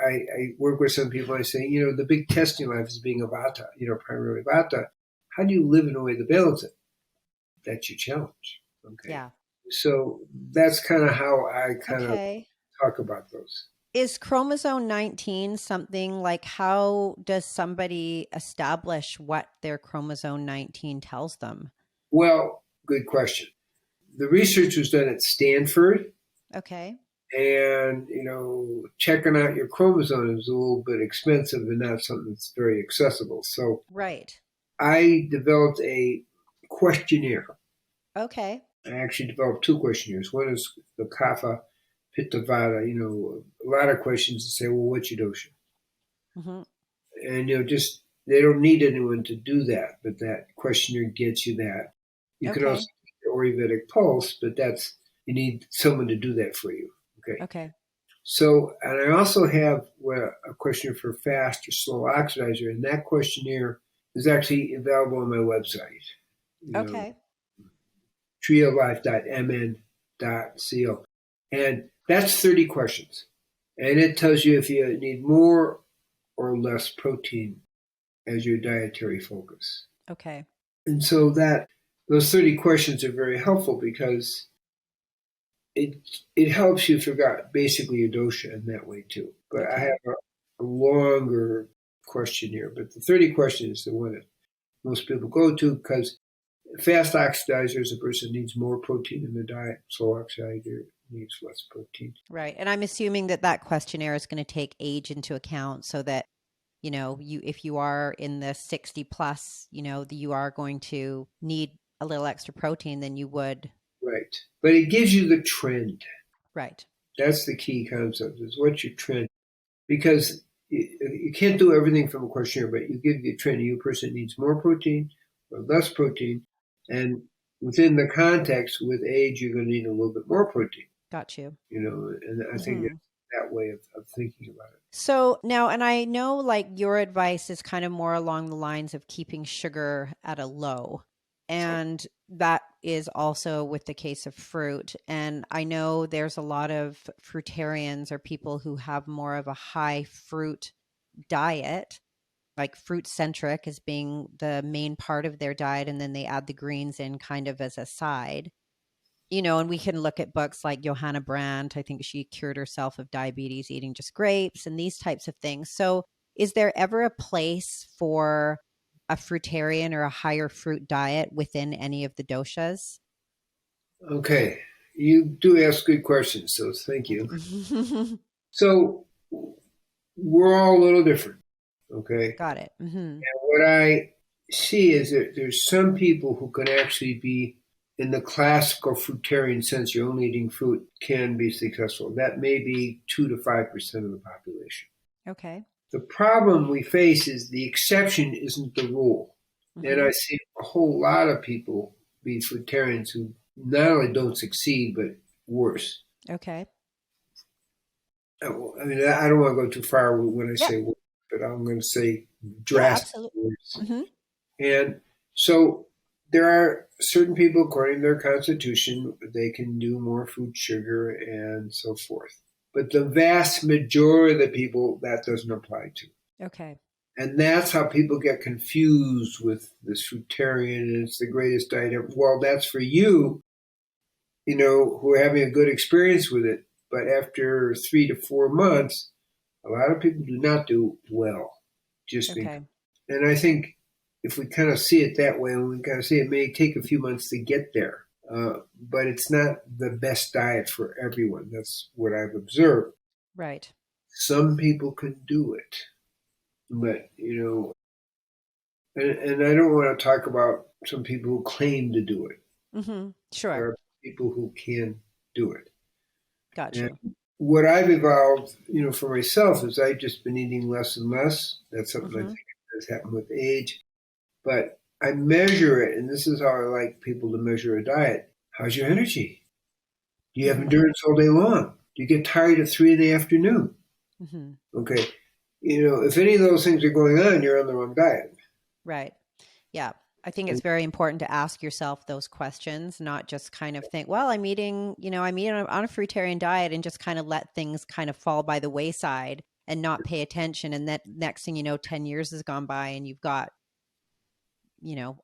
I work with some people, I say, the big test in life is being a Vata, primarily Vata. How do you live in a way to balance it? That's your challenge. Okay. Yeah. So that's kind of how I kind of talk about those. Is chromosome 19 something like, how does somebody establish what their chromosome 19 tells them? Well, good question. The research was done at Stanford. Okay. And, checking out your chromosome is a little bit expensive and not something that's very accessible. So right. I developed a questionnaire. Okay. I actually developed two questionnaires. One is the Kapha, Pitta, Vata, a lot of questions to say, well, what's your dosha? Mm-hmm. And, just, they don't need anyone to do that, but that questionnaire gets you that. You can also take the Ayurvedic pulse, but you need someone to do that for you. Okay. So, and I also have a questionnaire for fast or slow oxidizer, and that questionnaire is actually available on my website. treeoflife.mn.co. And that's 30 questions. And it tells you if you need more or less protein as your dietary focus. Okay. And so those 30 questions are very helpful because it helps you figure out basically your dosha in that way too. But I have a longer questionnaire, but the 30 questions is the one that most people go to because fast oxidizers, a person needs more protein in their diet. Slow oxidizer needs less protein. Right. And I'm assuming that questionnaire is going to take age into account so that, if you are in the 60 plus, you are going to need a little extra protein than you would. Right. But it gives you the trend. Right. That's the key concept, is what's your trend. because you can't do everything from a questionnaire, but you give the training, your person needs more protein or less protein. And within the context with age, you're going to need a little bit more protein, Got you. and I think that's that way of thinking about it. So now, and I know like your advice is kind of more along the lines of keeping sugar at a low. And that is also with the case of fruit. And I know there's a lot of fruitarians or people who have more of a high fruit diet, like fruit centric as being the main part of their diet. And then they add the greens in kind of as a side. And we can look at books like Johanna Brandt. I think she cured herself of diabetes eating just grapes and these types of things. So is there ever a place for a fruitarian or a higher fruit diet within any of the doshas? Okay, you do ask good questions, so thank you. So we're all a little different, okay? Got it. And what I see is that there's some people who can actually be in the classical fruitarian sense, you're only eating fruit, can be successful. That may be 2 to 5% of the population. Okay. The problem we face is the exception isn't the rule. And I see a whole lot of people be fruitarians who not only don't succeed, but worse. Okay. I mean, I don't want to go too far when I say worse, but I'm going to say drastically worse. And so there are certain people, according to their constitution, they can do more fruit, sugar, and so forth. But the vast majority of the people, that doesn't apply to. Okay. And that's how people get confused with this fruitarian, and it's the greatest diet ever. Well, that's for you, who are having a good experience with it. But after 3 to 4 months, a lot of people do not do well. And I think if we kind of see it that way, and we kind of see it may take a few months to get there, but it's not the best diet for everyone. That's what I've observed. Right. Some people can do it, but and I don't want to talk about some people who claim to do it. Sure. There are people who can do it. Gotcha. And what I've evolved, for myself is I've just been eating less and less. That's something I think has happened with age. But I measure it, and this is how I like people to measure a diet. How's your energy? Do you have endurance all day long? Do you get tired at 3 in the afternoon? Okay. If any of those things are going on, you're on the wrong diet. Right. Yeah. I think it's very important to ask yourself those questions, not just kind of think, well, I'm eating on a fruitarian diet and just kind of let things kind of fall by the wayside and not pay attention. And that next thing you know, 10 years has gone by and you've got,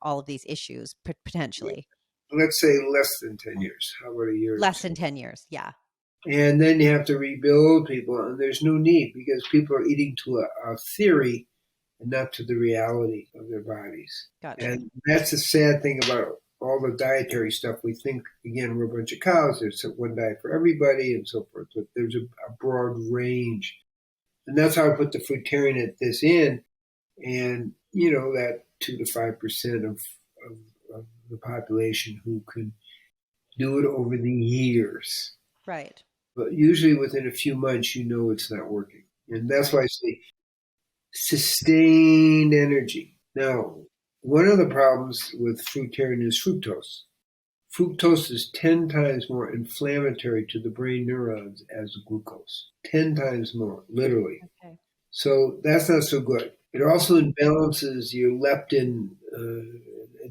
all of these issues potentially. Let's say less than 10 years. How about a year? Less than 10 years. Yeah. And then you have to rebuild people, and there's no need because people are eating to a theory and not to the reality of their bodies. Gotcha. And that's the sad thing about all the dietary stuff. We think, again, we're a bunch of cows. There's one diet for everybody and so forth, but there's a broad range. And that's how I put the fruitarian at this in. And, that 2 to 5% of the population who can do it over the years. Right. But usually within a few months, it's not working. And that's why I say sustained energy. Now, one of the problems with fruitarian is fructose. Fructose is 10 times more inflammatory to the brain neurons as glucose. 10 times more, literally. Okay. So that's not so good. It also imbalances your leptin,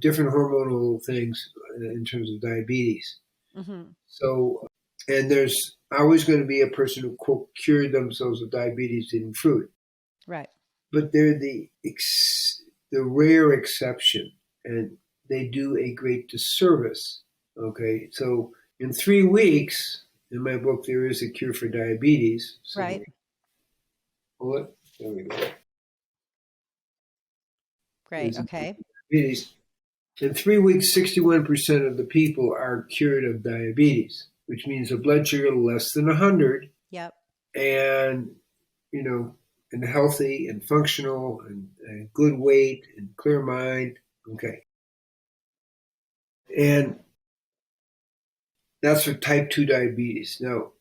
different hormonal things in terms of diabetes. So, and there's always going to be a person who, quote, cured themselves of diabetes eating fruit. Right. But they're the rare exception, and they do a great disservice. Okay, so in 3 weeks, in my book, there is a cure for diabetes. So right. There we go. Great. Okay. Diabetes. In 3 weeks, 61% of the people are cured of diabetes, which means a blood sugar less than 100. Yep. And, and healthy and functional and good weight and clear mind. Okay. And that's for type 2 diabetes. Now,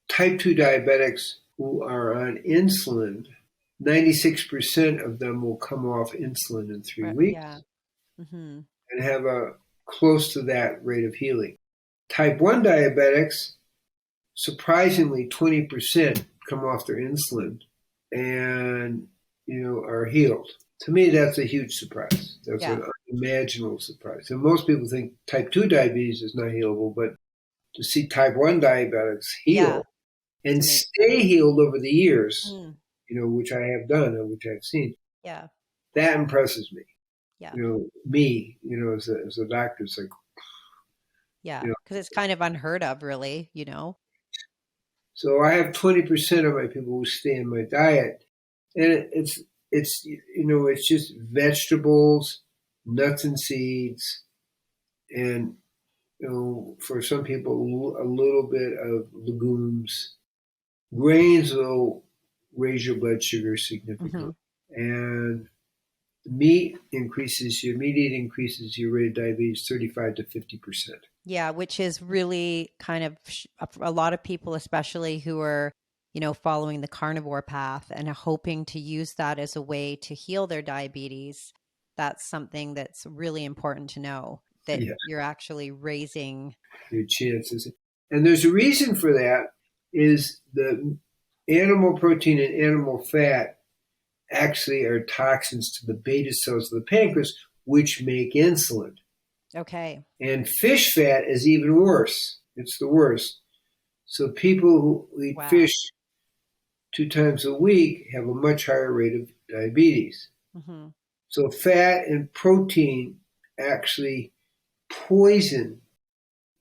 type 2 diabetics who are on insulin, 96% of them will come off insulin in 3 weeks Yeah. Mm-hmm. and have a close to that rate of healing. Type 1 diabetics, surprisingly, 20% come off their insulin and, are healed. To me, that's a huge surprise. That's Yeah. an unimaginable surprise. And most people think type 2 diabetes is not healable, but to see type 1 diabetics heal and stay healed over the years, which I have done and which I've seen, that impresses me. Yeah. As a doctor, it's like, because it's kind of unheard of, really, So I have 20% of my people who stay in my diet, and it's just vegetables, nuts and seeds, and for some people a little bit of legumes. Grains will raise your blood sugar significantly, and meat eating increases your rate of diabetes 35 to 50%. Yeah, which is really kind of a lot of people, especially who are, following the carnivore path and are hoping to use that as a way to heal their diabetes. That's something that's really important to know, that you're actually raising your chances. And there's a reason for that is the animal protein and animal fat actually are toxins to the beta cells of the pancreas, which make insulin. Okay. And fish fat is even worse. It's the worst. So people who eat fish 2 times a week have a much higher rate of diabetes. Mm-hmm. So fat and protein actually poison,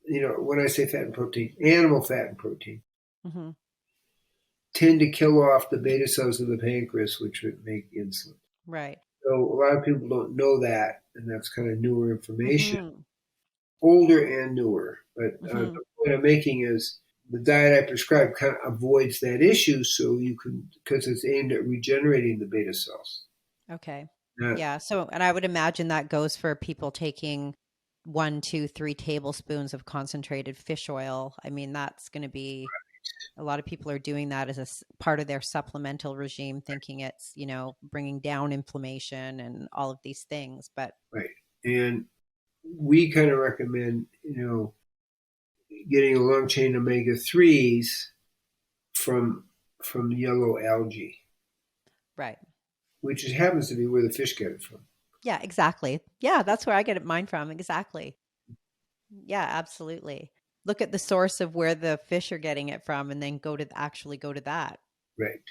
when I say fat and protein, animal fat and protein, tend to kill off the beta cells of the pancreas, which would make insulin. Right. So a lot of people don't know that, and that's kind of newer information. Older and newer. But the point I'm making is the diet I prescribe kind of avoids that issue, because it's aimed at regenerating the beta cells. Okay. So, and I would imagine that goes for people taking 1, 2, 3 tablespoons of concentrated fish oil. I mean, that's going to be, a lot of people are doing that as a part of their supplemental regime, thinking it's, bringing down inflammation and all of these things. But right. And we kind of recommend, getting a long chain omega-3s from yellow algae. Right. Which happens to be where the fish get it from. Yeah, exactly. Yeah, that's where I get mine from. Exactly. Yeah, absolutely. Look at the source of where the fish are getting it from and then go to that. Right.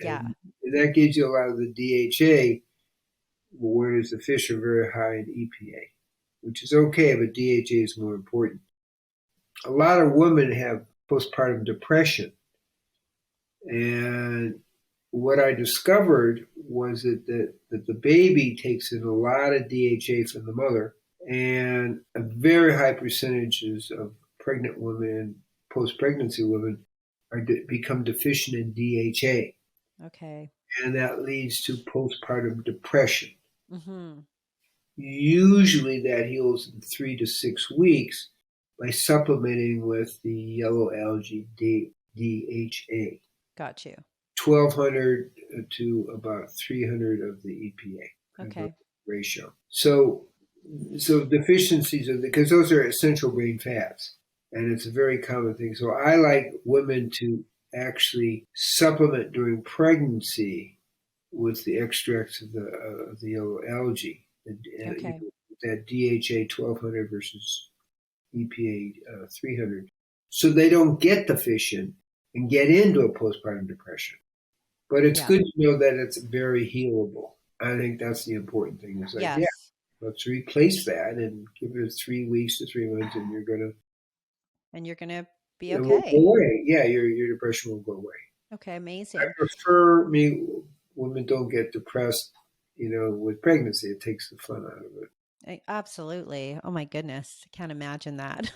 Yeah. And that gives you a lot of the DHA, whereas the fish are very high in EPA, which is okay, but DHA is more important. A lot of women have postpartum depression. And what I discovered was that the baby takes in a lot of DHA from the mother, and a very high percentages of pregnant women and post-pregnancy women become deficient in DHA. Okay. And that leads to postpartum depression. Mm-hmm. Usually that heals in 3 to 6 weeks by supplementing with the yellow algae DHA. Got you. 1,200 to about 300 of the EPA. Okay. Ratio. So deficiencies because those are essential brain fats, and it's a very common thing. So I like women to actually supplement during pregnancy with the extracts of the yellow algae. Okay. That DHA 1,200 versus EPA 300, so they don't get deficient and get into a postpartum depression. But it's good to know that it's very healable. I think that's the important thing. It's like, let's replace that and give it 3 weeks to 3 months, and you're gonna be okay. Will go away. Yeah, your depression will go away. Okay, amazing. I prefer women don't get depressed, with pregnancy. It takes the fun out of it. Absolutely. Oh my goodness, I can't imagine that.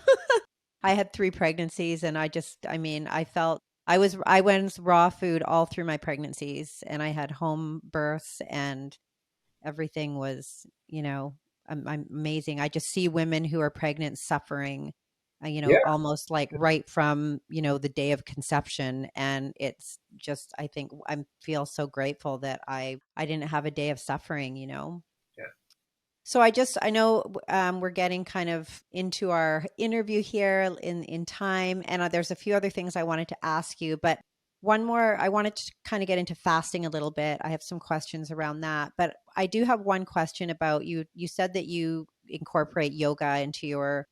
I had 3 pregnancies, and I felt I went raw food all through my pregnancies, and I had home births, and everything was, amazing. I just see women who are pregnant suffering Yeah. almost like right from, the day of conception. And it's just, I think I feel so grateful that I didn't have a day of suffering. Yeah. So I know we're getting kind of into our interview here in time, and there's a few other things I wanted to ask you, but one more, I wanted to kind of get into fasting a little bit. I have some questions around that, but I do have one question about you. You said that you incorporate yoga into your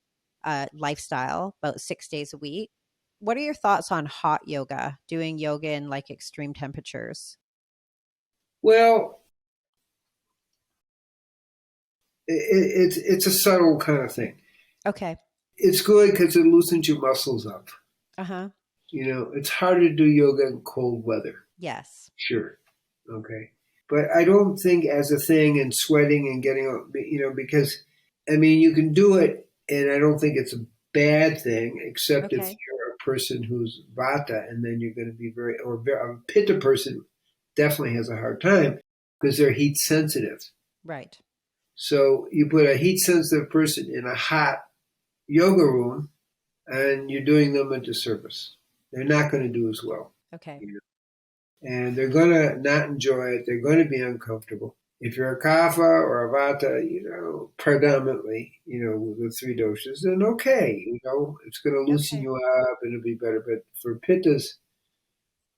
lifestyle about 6 days a week. What are your thoughts on hot yoga, doing yoga in like extreme temperatures? Well, it's a subtle kind of thing. Okay. It's good because it loosens your muscles up. Uh-huh. It's harder to do yoga in cold weather. Yes. Sure. Okay. But I don't think as a thing and sweating and getting, because I mean, you can do it and I don't think it's a bad thing, except if Okay. you're a person who's vata and then you're going to be a pitta person definitely has a hard time because they're heat sensitive. Right. So you put a heat sensitive person in a hot yoga room and you're doing them a disservice. They're not going to do as well. Okay. And they're going to not enjoy it. They're going to be uncomfortable. If you're a kapha or a vata, predominantly, with the three doshas, then okay, it's going to loosen Okay. you up and it'll be better. But for pittas,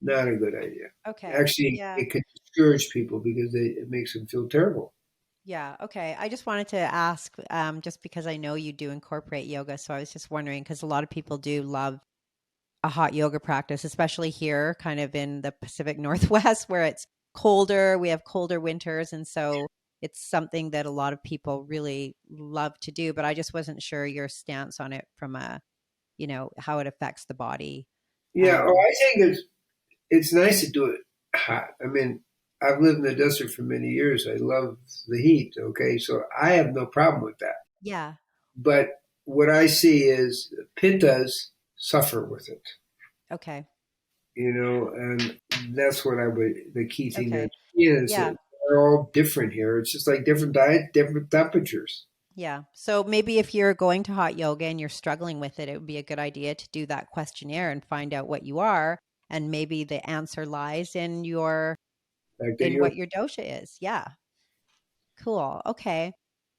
not a good idea. Okay. Actually, Yeah. it could discourage people because it makes them feel terrible. Yeah. Okay. I just wanted to ask, just because I know you do incorporate yoga. So I was just wondering, because a lot of people do love a hot yoga practice, especially here, kind of in the Pacific Northwest, where it's colder. We have colder winters. And so it's something that a lot of people really love to do. But I just wasn't sure your stance on it from how it affects the body. Yeah, Um, I think it's nice to do it hot. I mean, I've lived in the desert for many years. I love the heat. Okay, so I have no problem with that. yeah. But what I see is pittas suffer with it, Okay. and that's what the key thing to Okay. understand is Yeah. that they're all different here. It's just like different diet, different temperatures. Yeah. So maybe if you're going to hot yoga and you're struggling with it, it would be a good idea to do that questionnaire and find out what you are. And maybe the answer lies Like in they, what your dosha is. Yeah. Cool. Okay.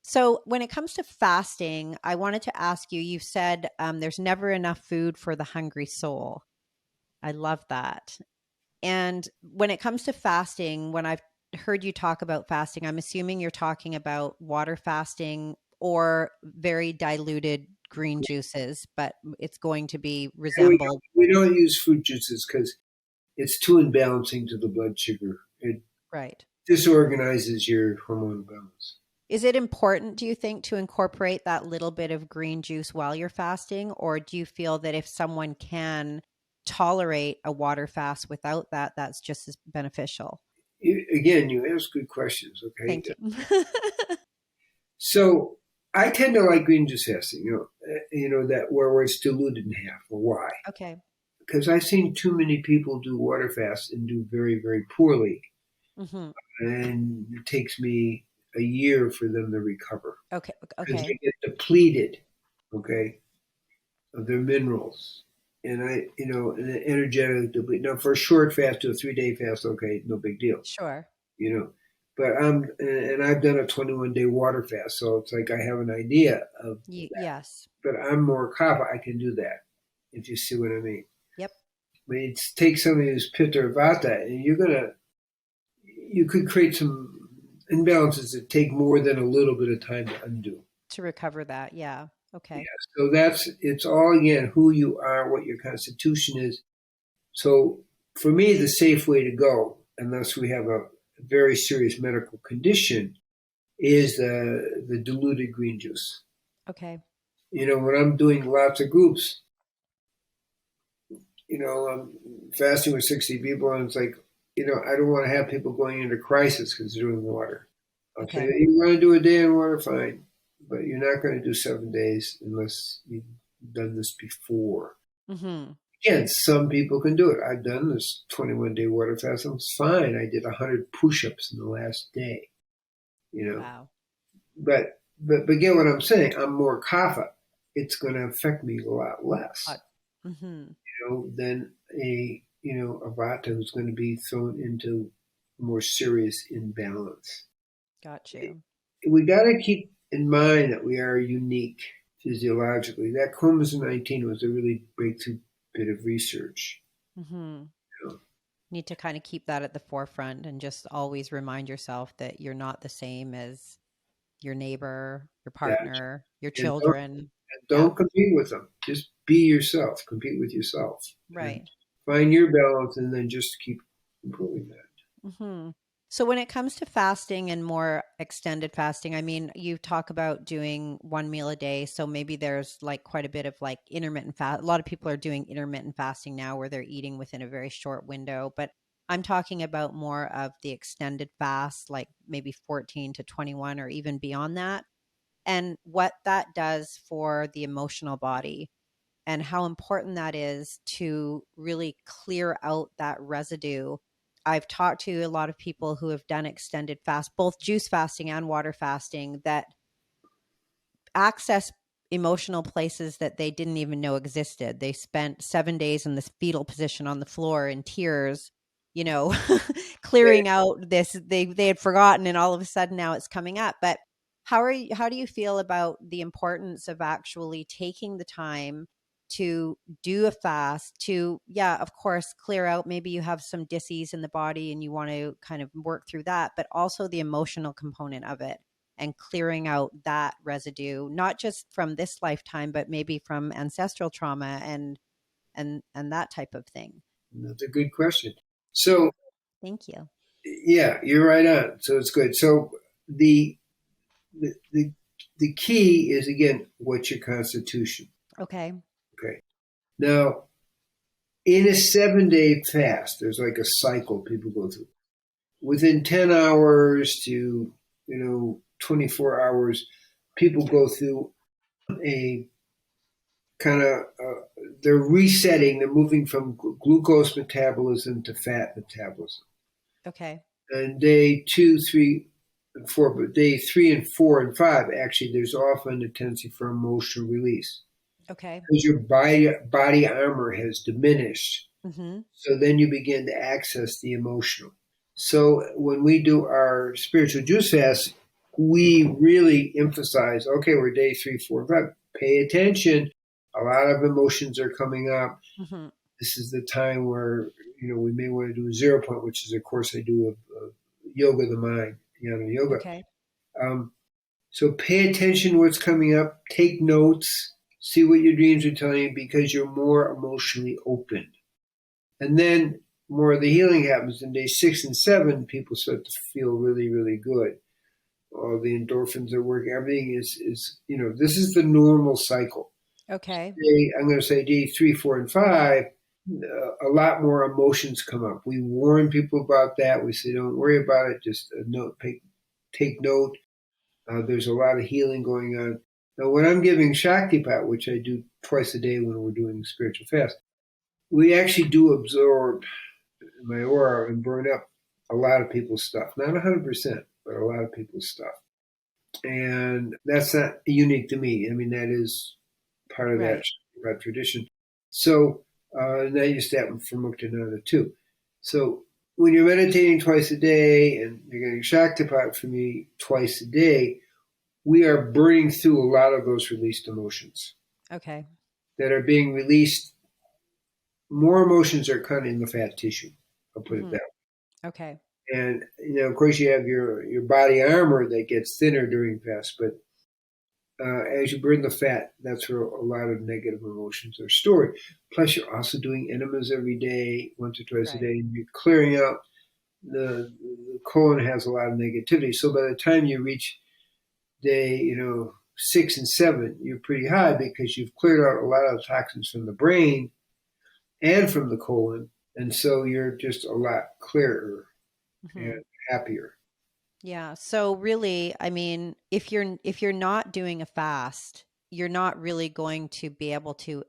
So when it comes to fasting, I wanted to ask you, you said there's never enough food for the hungry soul. I love that. And when it comes to fasting, when I've heard you talk about fasting, I'm assuming you're talking about water fasting or very diluted green juices, but it's going to be and resembled. we don't use fruit juices because it's too imbalancing to the blood sugar. It Right. disorganizes your hormone balance. Is it important, do you think, to incorporate that little bit of green juice while you're fasting? Or do you feel that if someone can tolerate a water fast without that, that's just as beneficial? Again, you ask good questions. Okay, Thank you. so I tend to like green juice fasting. That where it's diluted in half. Well, why? Okay. Because I've seen too many people do water fasts and do very, very poorly, Hmm. and it takes me a year for them to recover Okay. because Okay. they get depleted. Okay, of their minerals. And an energetic deplete. Now, for a short fast, to a 3-day fast, okay, no big deal. Sure. You know, but I've done a 21-day water fast, so it's like I have an idea of that. Yes. But I'm more kapha, I can do that, if you see what I mean. Yep. I mean, take somebody who's pitta or vata, and you could create some imbalances that take more than a little bit of time to undo. To recover that. Yeah. Yeah, Okay. so it's all again who you are, what your constitution is. So for me, the safe way to go, unless we have a very serious medical condition, is the diluted green juice. Okay. When I'm doing lots of groups, I'm fasting with 60 people, and it's like, I don't want to have people going into crisis because they're doing water. I'll say, Okay. you want to do a day in water, fine, but you're not going to do 7 days unless you've done this before. Hmm. Again, some people can do it. I've done this 21-day water fast. It was fine. I did 100 push-ups in the last day. You know, Wow. but get what I'm saying. I'm more kapha. it's going to affect me a lot less, Mm-hmm. than a vata who's going to be thrown into more serious imbalance. Got you. We got to keep in mind that we are unique physiologically. That chromosome 19 was a really breakthrough bit of research. Mm-hmm. You know, Need to kind of keep that at the forefront and just always remind yourself that you're not the same as your neighbor, your that partner, your and don't, children. and Yeah, don't compete with them. Just be yourself. Compete with yourself, and right. find your balance, and then just keep improving that. Hmm. So when it comes to fasting and more extended fasting, I mean, you talk about doing one meal a day. So maybe there's like quite a bit of like intermittent fast. A lot of people are doing intermittent fasting now where they're eating within a very short window. But I'm talking about more of the extended fast, like maybe 14 to 21 or even beyond that. And what that does for the emotional body and how important that is to really clear out that residue. I've talked to a lot of people who have done extended fast, both juice fasting and water fasting, that access emotional places that they didn't even know existed. They spent 7 days in this fetal position on the floor in tears, you know, Okay. clearing out this they had forgotten, and all of a sudden now it's coming up. But how do you feel about the importance of actually taking the time to do a fast to, yeah, of course, clear out, maybe you have some dis-ease in the body and you want to kind of work through that, but also the emotional component of it and clearing out that residue, not just from this lifetime, but maybe from ancestral trauma and that type of thing. That's a good question. So Thank you. yeah, you're right on. So it's good. So the the the, the key is again, what's your constitution? Okay. Okay. Now, in a 7 day fast, there's like a cycle people go through. Within 10 hours to 24 hours, people go through a kind of they're resetting. They're moving from glucose metabolism to fat metabolism. Okay. And day 2, 3, and 4, but day 3 and 4 and 5, actually, there's often a tendency for emotional release Okay. because your body armor has diminished. Mm-hmm. So then you begin to access the emotional. So when we do our spiritual juice fast, we really emphasize, okay, we're day 3, 4, 5. Pay attention. A lot of emotions are coming up. Mm-hmm. This is the time where we may want to do a 0 point, which is, of course, I do a yoga of the mind, yoga. Okay. Um, so pay attention to what's coming up. Take notes. See what your dreams are telling you because you're more emotionally open. And then more of the healing happens in day 6 and 7. People start to feel really, really good. All the endorphins are working. Everything is this is the normal cycle. Okay. I'm going to say day 3, 4, and 5. A lot more emotions come up. We warn people about that. We say, don't worry about it. Just take note. There's a lot of healing going on. Now, when I'm giving Shaktipat, which I do twice a day when we're doing spiritual fast, we actually do absorb my aura and burn up a lot of people's stuff. Not 100%, but a lot of people's stuff. And that's not unique to me. I mean, that is part of that Right. tradition. So and that used to happen for Muktananda too. So when you're meditating twice a day and you're getting Shaktipat from me twice a day, we are burning through a lot of those released emotions Okay. that are being released. More emotions are kind of in the fat tissue. I'll put it Mm-hmm. that Okay. way. And of course, you have your body armor that gets thinner during fast, but as you burn the fat, that's where a lot of negative emotions are stored. Plus, you're also doing enemas every day, once or twice a Right. day, and you're clearing out the colon has a lot of negativity. So by the time you reach day, 6 and 7, you're pretty high because you've cleared out a lot of toxins from the brain and from the colon, and so you're just a lot clearer Mm-hmm. and happier. Yeah. So really, I mean, if you're not doing a fast, you're not really going to be able to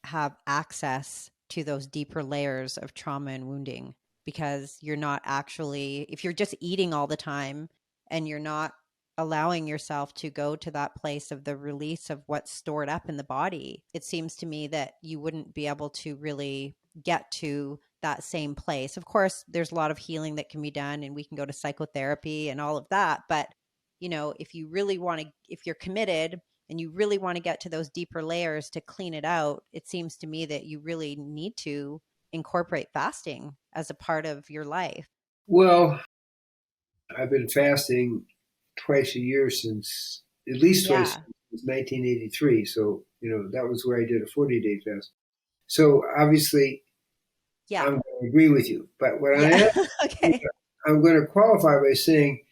have access to those deeper layers of trauma and wounding because you're not actually, if you're just eating all the time and you're not allowing yourself to go to that place of the release of what's stored up in the body, it seems to me that you wouldn't be able to really get to that same place. Of course, there's a lot of healing that can be done, and we can go to psychotherapy and all of that. But, if you really want to, if you're committed and you really want to get to those deeper layers to clean it out, it seems to me that you really need to incorporate fasting as a part of your life. Well, I've been fasting twice a year since, at least twice Yeah. since 1983. So, that was where I did a 40-day fast. So obviously, Yeah. I'm going to agree with you. But what I Yeah. am, Okay. I'm going to qualify by saying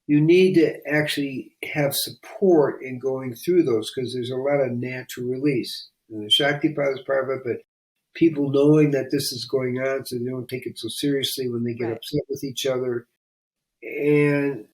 you need to actually have support in going through those, because there's a lot of natural release. And the Shaktipat is part of it, but people knowing that this is going on so they don't take it so seriously when they get Right. upset with each other. And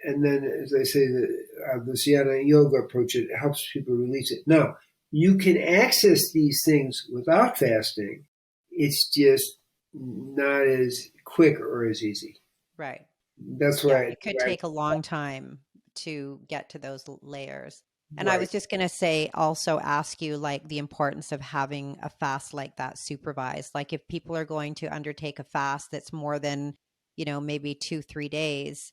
then, as I say, the Siddha Yoga approach, it helps people release it. Now, you can access these things without fasting. It's just not as quick or as easy. Right. That's Yeah. why It could take a long time to get to those layers. And I right. was just going to say, also ask you like the importance of having a fast like that supervised. Like if people are going to undertake a fast that's more than, maybe 2-3 days,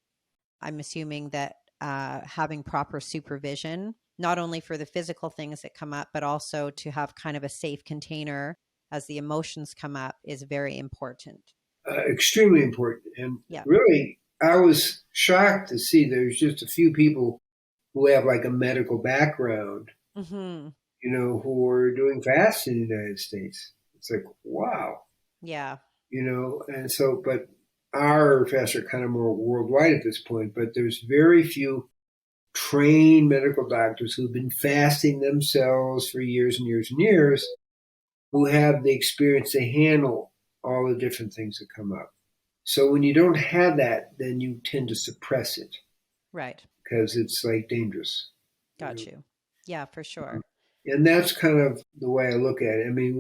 I'm assuming that having proper supervision, not only for the physical things that come up, but also to have kind of a safe container as the emotions come up is very important. Extremely important. And Yeah. really, I was shocked to see there's just a few people who have like a medical background, Hmm. who are doing fasts in the United States. It's like, wow, Yeah. and so, but our fasts are kind of more worldwide at this point, but there's very few trained medical doctors who've been fasting themselves for years and years and years who have the experience to handle all the different things that come up. So when you don't have that, then you tend to suppress it Right. because it's like dangerous. Got you. Yeah, for sure. And that's kind of the way I look at it. I mean,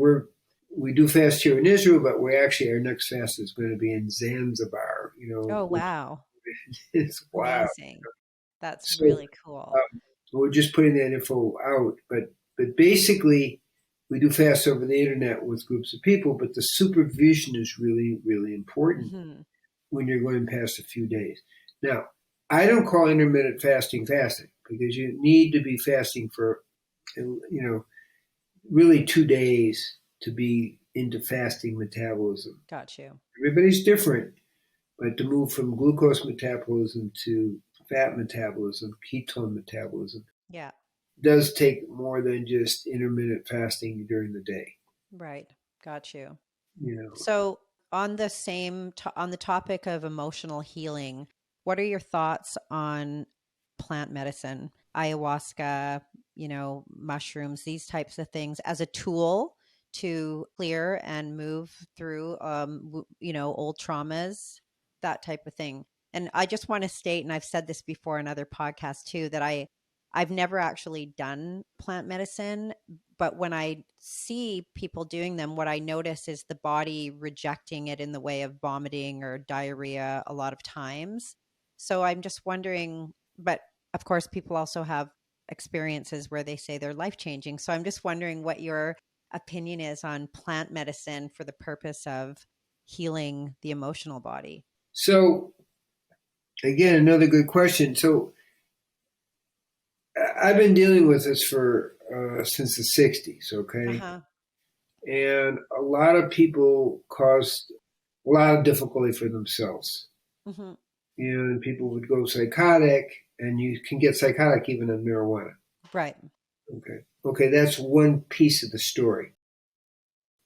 we do fast here in Israel, but we actually our next fast is going to be in Zanzibar. Oh, Which wow. is wild. Amazing. That's So really cool. we're just putting that info out, but basically, we do fast over the internet with groups of people. But the supervision is really really important Hmm. when you're going past a few days. Now, I don't call intermittent fasting fasting because you need to be fasting for really 2 days to be into fasting metabolism. Got you. Everybody's different, but to move from glucose metabolism to fat metabolism, ketone metabolism, Yeah. does take more than just intermittent fasting during the day. Right. Got you. You know, So, on on the topic of emotional healing, what are your thoughts on plant medicine, ayahuasca, mushrooms, these types of things as a tool to clear and move through, old traumas, that type of thing? And I just want to state, and I've said this before in other podcasts too, that I've never actually done plant medicine, but when I see people doing them, what I notice is the body rejecting it in the way of vomiting or diarrhea a lot of times. So I'm just wondering, but of course, people also have experiences where they say they're life changing. So I'm just wondering what your opinion is on plant medicine for the purpose of healing the emotional body. so again, another good question. So I've been dealing with this for since the '60s. Uh Okay, huh. and a lot of people caused a lot of difficulty for themselves. Hmm. And people would go psychotic, and you can get psychotic even on marijuana. Right. Okay, that's one piece of the story.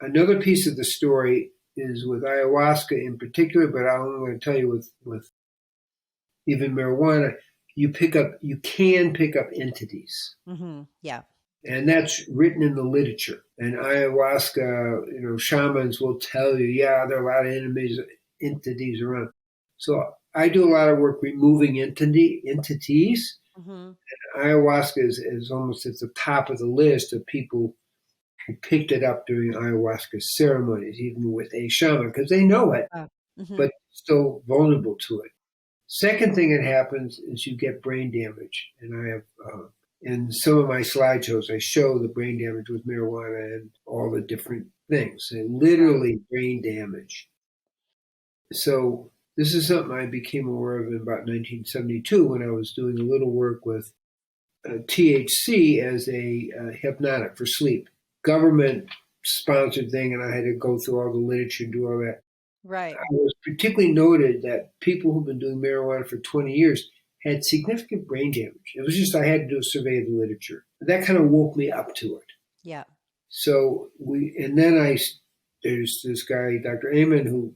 Another piece of the story is with ayahuasca in particular, but I'm going to tell you with even marijuana, you can pick up entities, Hmm. Yeah. and that's written in the literature. And ayahuasca, shamans will tell you, yeah, there are a lot of entities around. So I do a lot of work removing entities. Hmm. Ayahuasca is almost at the top of the list of people who picked it up during ayahuasca ceremonies, even with a shaman, because they know it, Hmm. but still vulnerable to it. Second thing that happens is you get brain damage. And I have, in some of my slideshows, I show the brain damage with marijuana and all the different things, and literally brain damage. So this is something I became aware of in about 1972 when I was doing a little work with THC as a hypnotic for sleep. Government sponsored thing, and I had to go through all the literature and do all that. Right. I was particularly noted that people who've been doing marijuana for 20 years had significant brain damage. It was just I had to do a survey of the literature. That kind of woke me up to it. Yeah. So there's this guy, Dr. Amen, who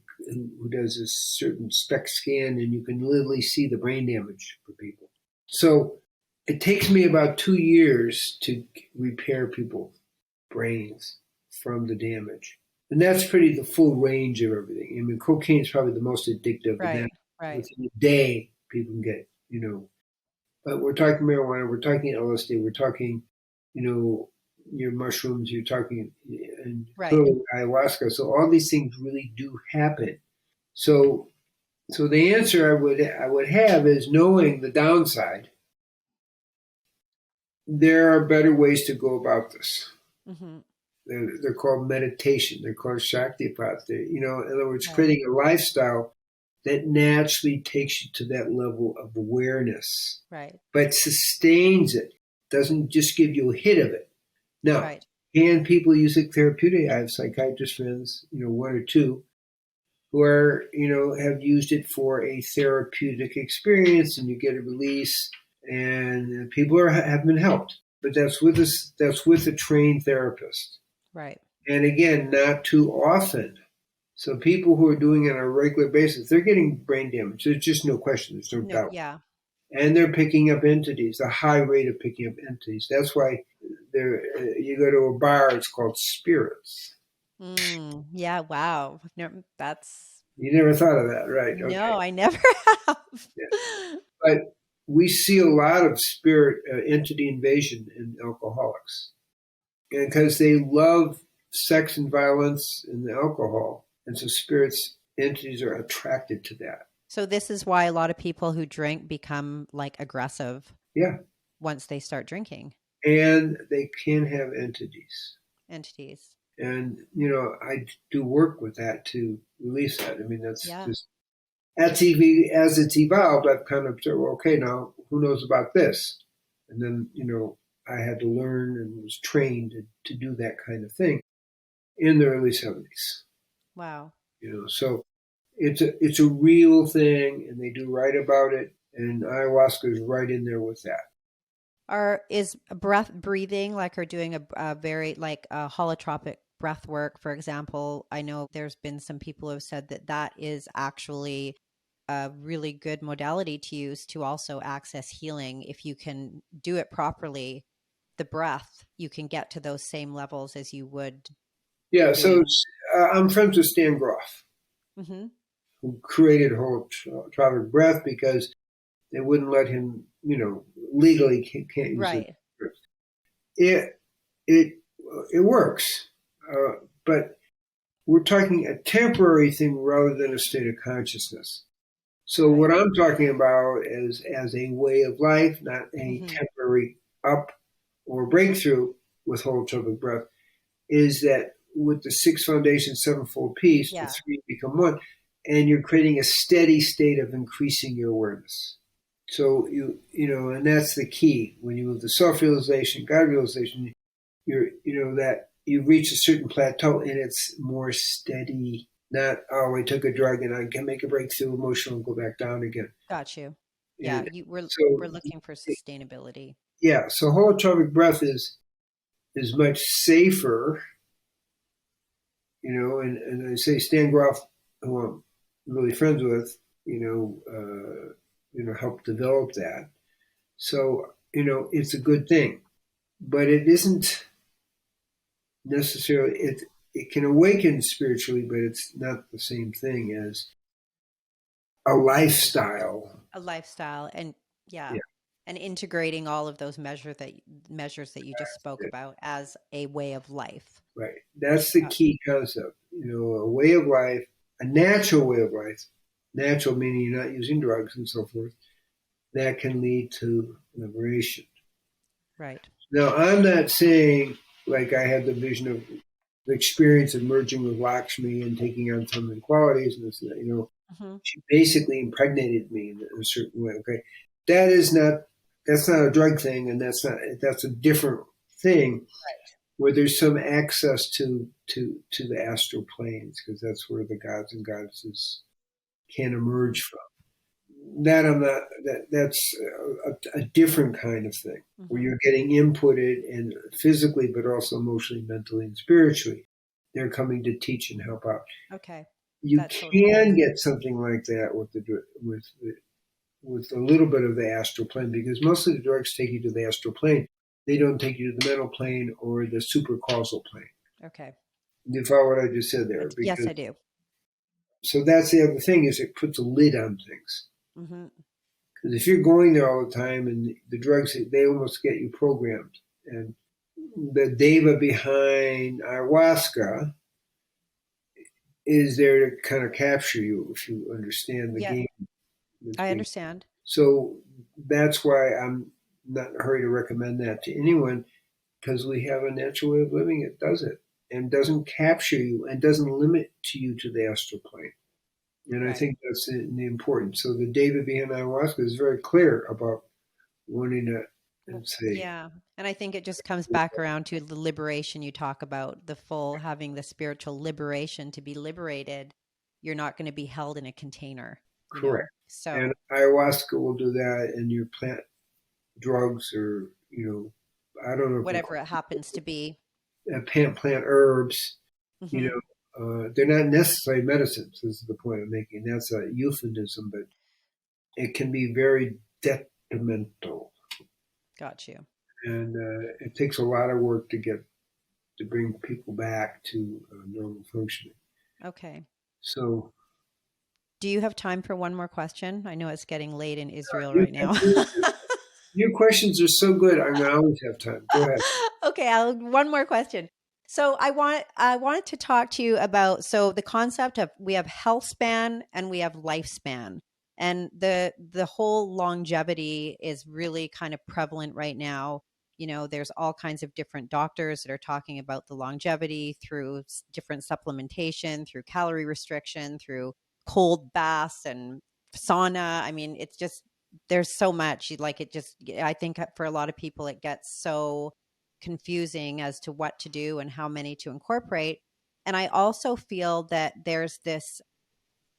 does this certain SPECT scan, and you can literally see the brain damage for people. So it takes me about 2 years to repair people's brains from the damage. And that's pretty the full range of everything. I mean, cocaine is probably the most addictive. Right, And then right. within a day, people can get, But we're talking marijuana, we're talking LSD, we're talking, your mushrooms, you're talking and clearly ayahuasca. So all these things really do happen. So the answer I would have is, knowing the downside, there are better ways to go about this. Mm-hmm. They're called meditation. They're called shaktipat. In other words, creating a lifestyle that naturally takes you to that level of awareness, but sustains it. Doesn't just give you a hit of it. Now, can people use it therapeutic? I have psychiatrist friends, one or two, who are, have used it for a therapeutic experience, and you get a release, and people have been helped. But that's with a trained therapist. Right. And again, not too often. So people who are doing it on a regular basis, they're getting brain damage. There's just no question. There's no doubt. Yeah. And they're picking up entities, a high rate of picking up entities. That's why you go to a bar, it's called spirits. Yeah, wow. No, You never thought of that, right? No, okay. I never have. Yeah. But we see a lot of spirit entity invasion in alcoholics. And because they love sex and violence and alcohol. And so spirits, entities are attracted to that. So this is why a lot of people who drink become aggressive. Yeah. Once they start drinking. And they can have entities. And, I do work with that to release that. I mean, that's just, as it's evolved, I've kind of said, well, okay, now who knows about this? And then, I had to learn and was trained to do that kind of thing in the early 70s. Wow. So it's a real thing, and they do write about it, and ayahuasca is right in there with that. Is breathing, or doing a very holotropic breath work, for example? I know there's been some people who have said that is actually a really good modality to use to also access healing. If you can do it properly, the breath, you can get to those same levels as you would. Yeah, so I'm friends with Stan Groff, who created holotropic breath because they wouldn't let him, legally can't use it. It works, but we're talking a temporary thing rather than a state of consciousness. So what I'm talking about is as a way of life, not a temporary up or breakthrough with holotropic breath, is that with the 6 foundation, 7-fold piece, the 3 become 1, and you're creating a steady state of increasing your awareness. So and that's the key. When you move to self-realization, God-realization, that you reach a certain plateau and it's more steady. Not, I took a drug and I can make a breakthrough emotional and go back down again. Got you. Yeah, we're looking for sustainability. Yeah, so holotropic breath is much safer, and I say Stan Groff, who I'm really friends with, helped develop that. So, it's a good thing, but it isn't necessarily, it can awaken spiritually, but it's not the same thing as a lifestyle. And and integrating all of those measures that you just spoke about as a way of life. Right. That's the key concept. A way of life, a natural way of life, natural, meaning you're not using drugs and so forth, that can lead to liberation. Right. Now, I'm not saying like I had the vision of the experience of merging with Lakshmi and taking on some of the qualities, and this, she basically impregnated me in a certain way. Okay, that's not a drug thing, and that's a different thing. Right. Where there's some access to the astral planes, because that's where the gods and goddesses can emerge from. That's a different kind of thing, where you're getting inputted and physically, but also emotionally, mentally, and spiritually. They're coming to teach and help out. Okay. You That totally can get something like that with a little bit of the astral plane, because most of the drugs take you to the astral plane. They don't take you to the mental plane or the supercausal plane. Okay. You follow what I just said there? Yes, I do. So that's the other thing, is it puts a lid on things. Mm-hmm. Because if you're going there all the time, and the drugs, they almost get you programmed. And the deva behind ayahuasca is there to kind of capture you, if you understand the game. I understand. So that's why I'm not in a hurry to recommend that to anyone, because we have a natural way of living. It does it, and doesn't capture you, and doesn't limit you to the astral plane. And right. I think that's the important. So the David behind ayahuasca is very clear about wanting to say. Yeah. And I think it just comes back around to the liberation you talk about, the full having the spiritual liberation to be liberated. You're not going to be held in a container. Correct. So, and ayahuasca will do that, and your plant drugs, or, I don't know. Whatever it happens to be. Plant herbs, they're not necessarily medicines. This is the point I'm making. That's a euphemism, but it can be very detrimental. Got you. And it takes a lot of work to bring people back to normal functioning. Okay. So, do you have time for one more question? I know it's getting late in Israel right now. Your questions are so good. I always have time. Go ahead. Okay, one more question. So I wanted to talk to you about, so the concept of, we have health span and we have lifespan, and the whole longevity is really kind of prevalent right now. There's all kinds of different doctors that are talking about the longevity through different supplementation, through calorie restriction, through cold baths and sauna. I mean, it's just, there's so much, I think for a lot of people, it gets so confusing as to what to do and how many to incorporate. And I also feel that there's this,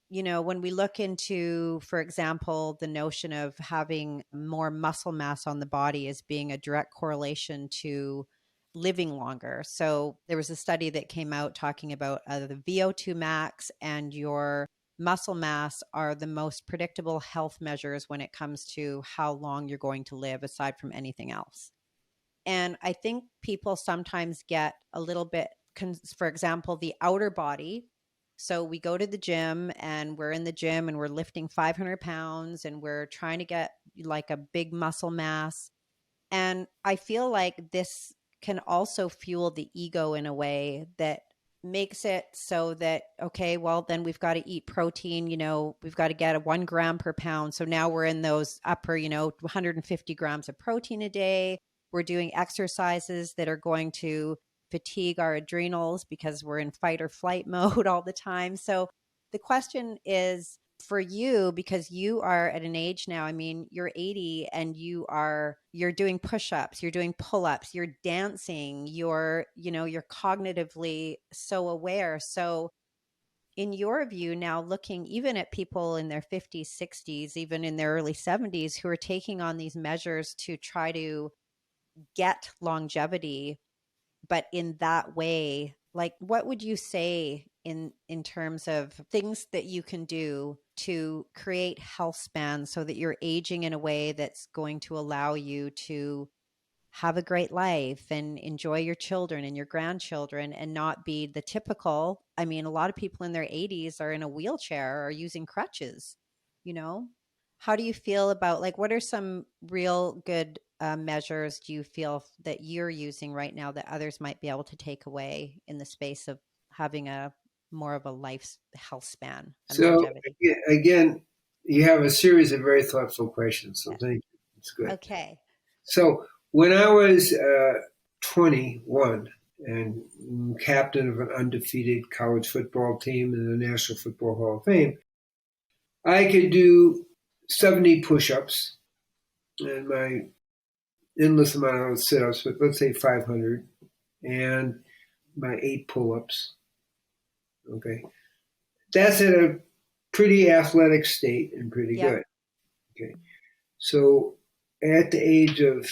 when we look into, for example, the notion of having more muscle mass on the body as being a direct correlation to living longer. So there was a study that came out talking about the VO2 max and your muscle mass are the most predictable health measures when it comes to how long you're going to live, aside from anything else. And I think people sometimes get a little bit, for example, the outer body. So we go to the gym and we're in the gym and we're lifting 500 pounds and we're trying to get like a big muscle mass. And I feel like this can also fuel the ego in a way that makes it so that, okay, well, then we've got to eat protein, we've got to get a 1 gram per pound. So now we're in those upper, 150 grams of protein a day. We're doing exercises that are going to fatigue our adrenals because we're in fight or flight mode all the time. So the question is for you, because you are at an age now, I mean, you're 80 and you're doing push-ups, you're doing pull-ups, you're dancing, you're cognitively so aware. So in your view now, looking even at people in their 50s, 60s, even in their early 70s who are taking on these measures to try to get longevity, but in that way, like, what would you say in terms of things that you can do to create health span so that you're aging in a way that's going to allow you to have a great life and enjoy your children and your grandchildren and not be the typical, I mean, a lot of people in their 80s are in a wheelchair or using crutches, How do you feel about, like, what are some real good measures do you feel that you're using right now that others might be able to take away in the space of having a more of a life health span and So longevity. again, you have a series of very thoughtful questions. So thank you. It's good. Okay. So when I was 21 and captain of an undefeated college football team in the National Football Hall of Fame, I could do 70 push-ups and my endless amount of sit-ups, but let's say 500, and my 8 pull-ups. Okay. That's at a pretty athletic state and pretty good. Okay. So at the age of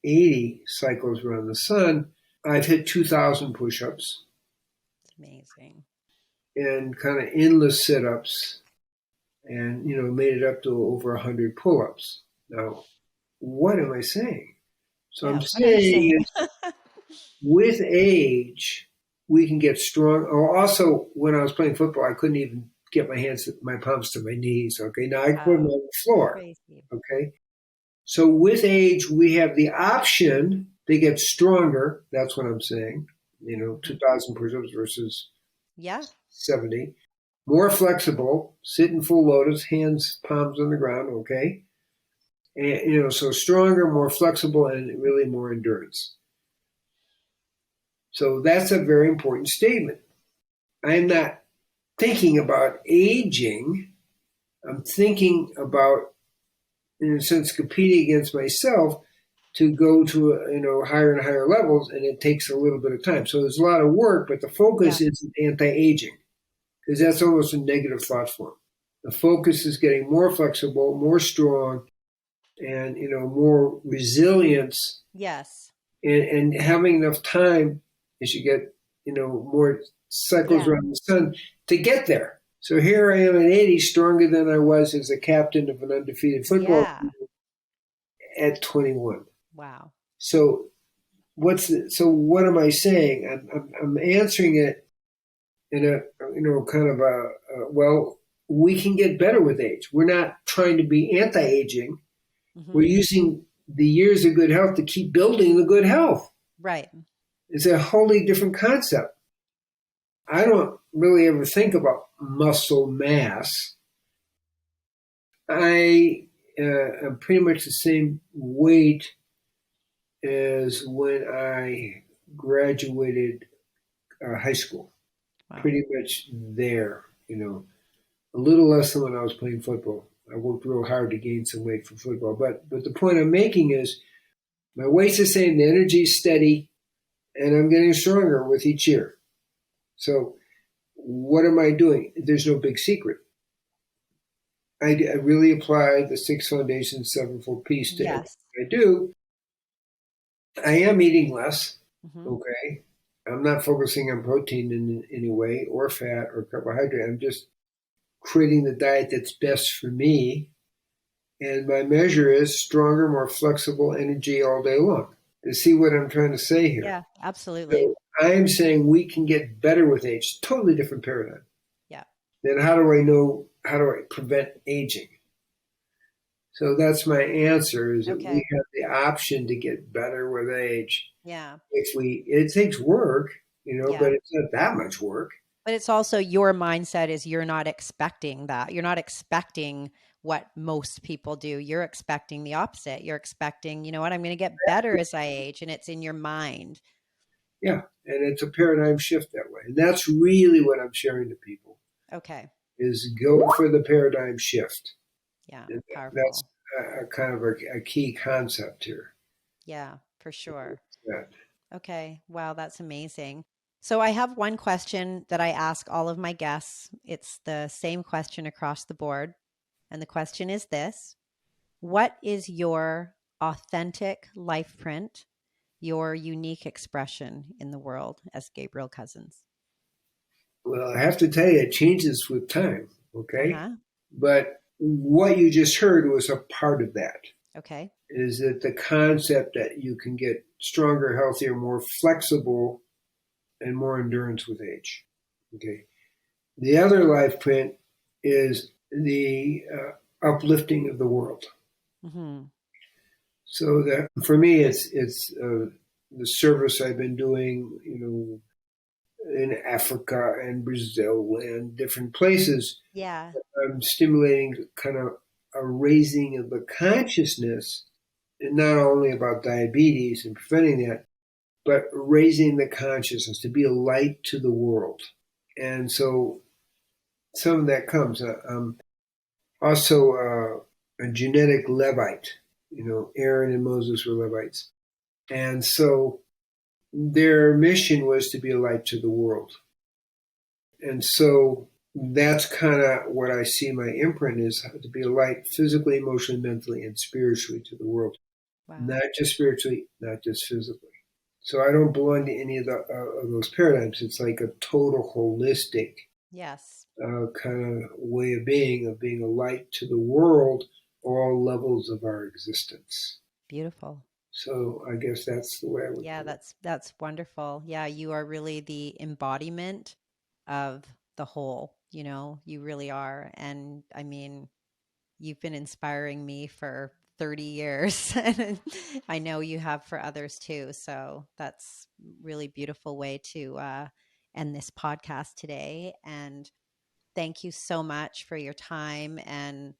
80 cycles around the sun, I've hit 2,000 push-ups. It's amazing. And kind of endless sit-ups and, made it up to over 100 pull-ups. Now, what am I saying? So I'm saying with age, we can get strong. Oh, also, when I was playing football, I couldn't even get my palms to my knees. Okay. Now I put them on the floor. Crazy. Okay. So with age, we have the option to get stronger. That's what I'm saying. 2,000 push-ups versus 70. More flexible, sit in full lotus, hands, palms on the ground. Okay. And, so stronger, more flexible, and really more endurance. So that's a very important statement. I'm not thinking about aging. I'm thinking about, in a sense, competing against myself to go to higher and higher levels, and it takes a little bit of time. So there's a lot of work, but the focus isn't anti-aging, because that's almost a negative thought form. The focus is getting more flexible, more strong, and more resilience. Yes. And having enough time as you get more cycles around the sun to get there. So here I am at 80, stronger than I was as a captain of an undefeated football team at 21. Wow. So what am I saying? I'm answering it in a kind of well, we can get better with age. We're not trying to be anti-aging. Mm-hmm. We're using the years of good health to keep building the good health. Right. It's a wholly different concept. I don't really ever think about muscle mass. I am pretty much the same weight as when I graduated high school. Wow. Pretty much there, a little less than when I was playing football. I worked real hard to gain some weight for football. But the point I'm making is my weight's the same, the energy's steady, and I'm getting stronger with each year. So what am I doing? There's no big secret. I really apply the 6 foundations, 7-fold piece to everything I do. I am eating less. Mm-hmm. Okay. I'm not focusing on protein in any way or fat or carbohydrate. I'm just creating the diet that's best for me. And my measure is stronger, more flexible energy all day long. To see what I'm trying to say here? Yeah, absolutely. So I'm saying we can get better with age. Totally different paradigm. Yeah. Then how do I prevent aging? So that's my answer, is that we have the option to get better with age. Yeah. It takes work, but it's not that much work. But it's also your mindset is you're not expecting that. You're not expecting what most people do. You're expecting the opposite. You're expecting, I'm going to get better as I age, and it's in your mind. Yeah. And it's a paradigm shift that way. And that's really what I'm sharing to people. Okay. Is go for the paradigm shift. Yeah. Powerful. That's a kind of a key concept here. Yeah, for sure. Okay. Wow. That's amazing. So I have one question that I ask all of my guests. It's the same question across the board. And the question is this: what is your authentic life print, your unique expression in the world as Gabriel Cousens? Well, I have to tell you, it changes with time. Okay. Uh-huh. But what you just heard was a part of that. Okay. Is that the concept that you can get stronger, healthier, more flexible, and more endurance with age. Okay. The other life print is the uplifting of the world. Mm-hmm. So that for me, it's the service I've been doing, in Africa and Brazil and different places. Yeah. I'm stimulating kind of a raising of the consciousness, and not only about diabetes and preventing that, but raising the consciousness to be a light to the world. And so some of that comes. Also, a genetic Levite. Aaron and Moses were Levites. And so their mission was to be a light to the world. And so that's kind of what I see my imprint is to be a light physically, emotionally, mentally, and spiritually to the world. Wow. Not just spiritually, not just physically. So I don't belong to any of those paradigms. It's like a total holistic Yes. kind of way of being a light to the world, all levels of our existence. Beautiful. So I guess that's the way I would Yeah, put it. that's wonderful. Yeah, you are really the embodiment of the whole, you really are. And I mean, you've been inspiring me for 30 years and I know you have for others too. So that's really beautiful way to end this podcast today. And thank you so much for your time and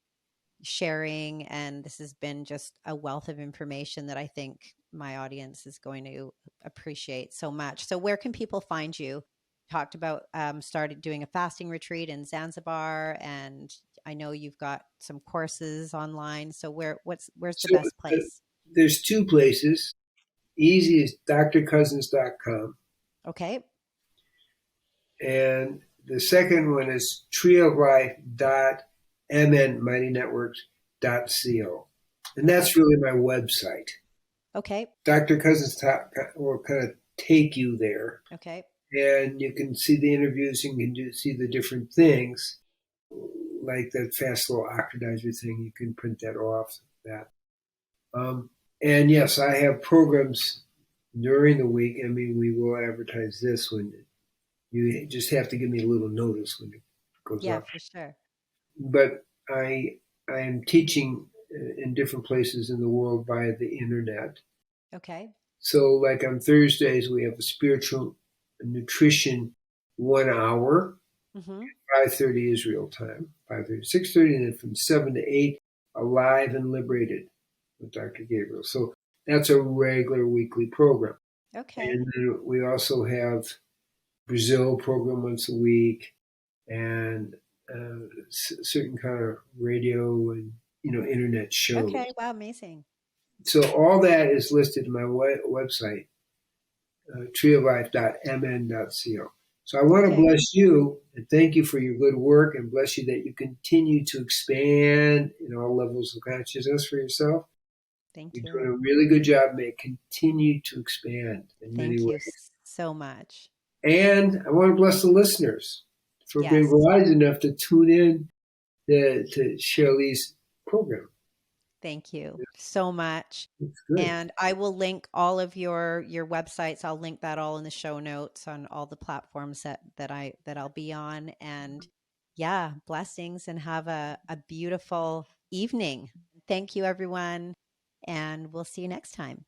sharing. And this has been just a wealth of information that I think my audience is going to appreciate so much. So, where can people find you? Talked about started doing a fasting retreat in Zanzibar, and I know you've got some courses online. So, where's the So best place? there's two places. Easy is drcousens.com. Okay. And the second one is treeoflife.mnmightynetworks.co. And Okay. that's really my website. Okay. Dr. Cousens will kind of take you there. Okay. And you can see the interviews, you can see the different things, like that fast slow oxidizer thing. You can print that off. That. And yes, I have programs during the week. I mean, we will advertise this when you just have to give me a little notice when it goes Yeah, up. for sure. But I am teaching in different places in the world via the internet. Okay. So, like on Thursdays, we have a spiritual nutrition 1 hour, Mm-hmm. 5:30 Israel time, 5:30, 6:30, and then from 7 to 8, Alive and Liberated with Dr. Gabriel. So that's a regular weekly program. Okay. And then we also have Brazil program once a week, and certain kind of radio and internet shows. Okay. Wow. Amazing. So all that is listed in my website, treeoflife.mn.co. So I want to Okay. bless you and thank you for your good work and bless you that you continue to expand in all levels of consciousness for yourself. Thank You're you. doing a really good job. May it continue to expand in many Thank you ways. so much. And I want to bless the listeners for being Yes. wise enough to tune in to Shirley's program. Thank you so much. It's good. And I will link all of your websites. I'll link that all in the show notes on all the platforms that I'll be on. And yeah, blessings and have a beautiful evening. Thank you, everyone. And we'll see you next time.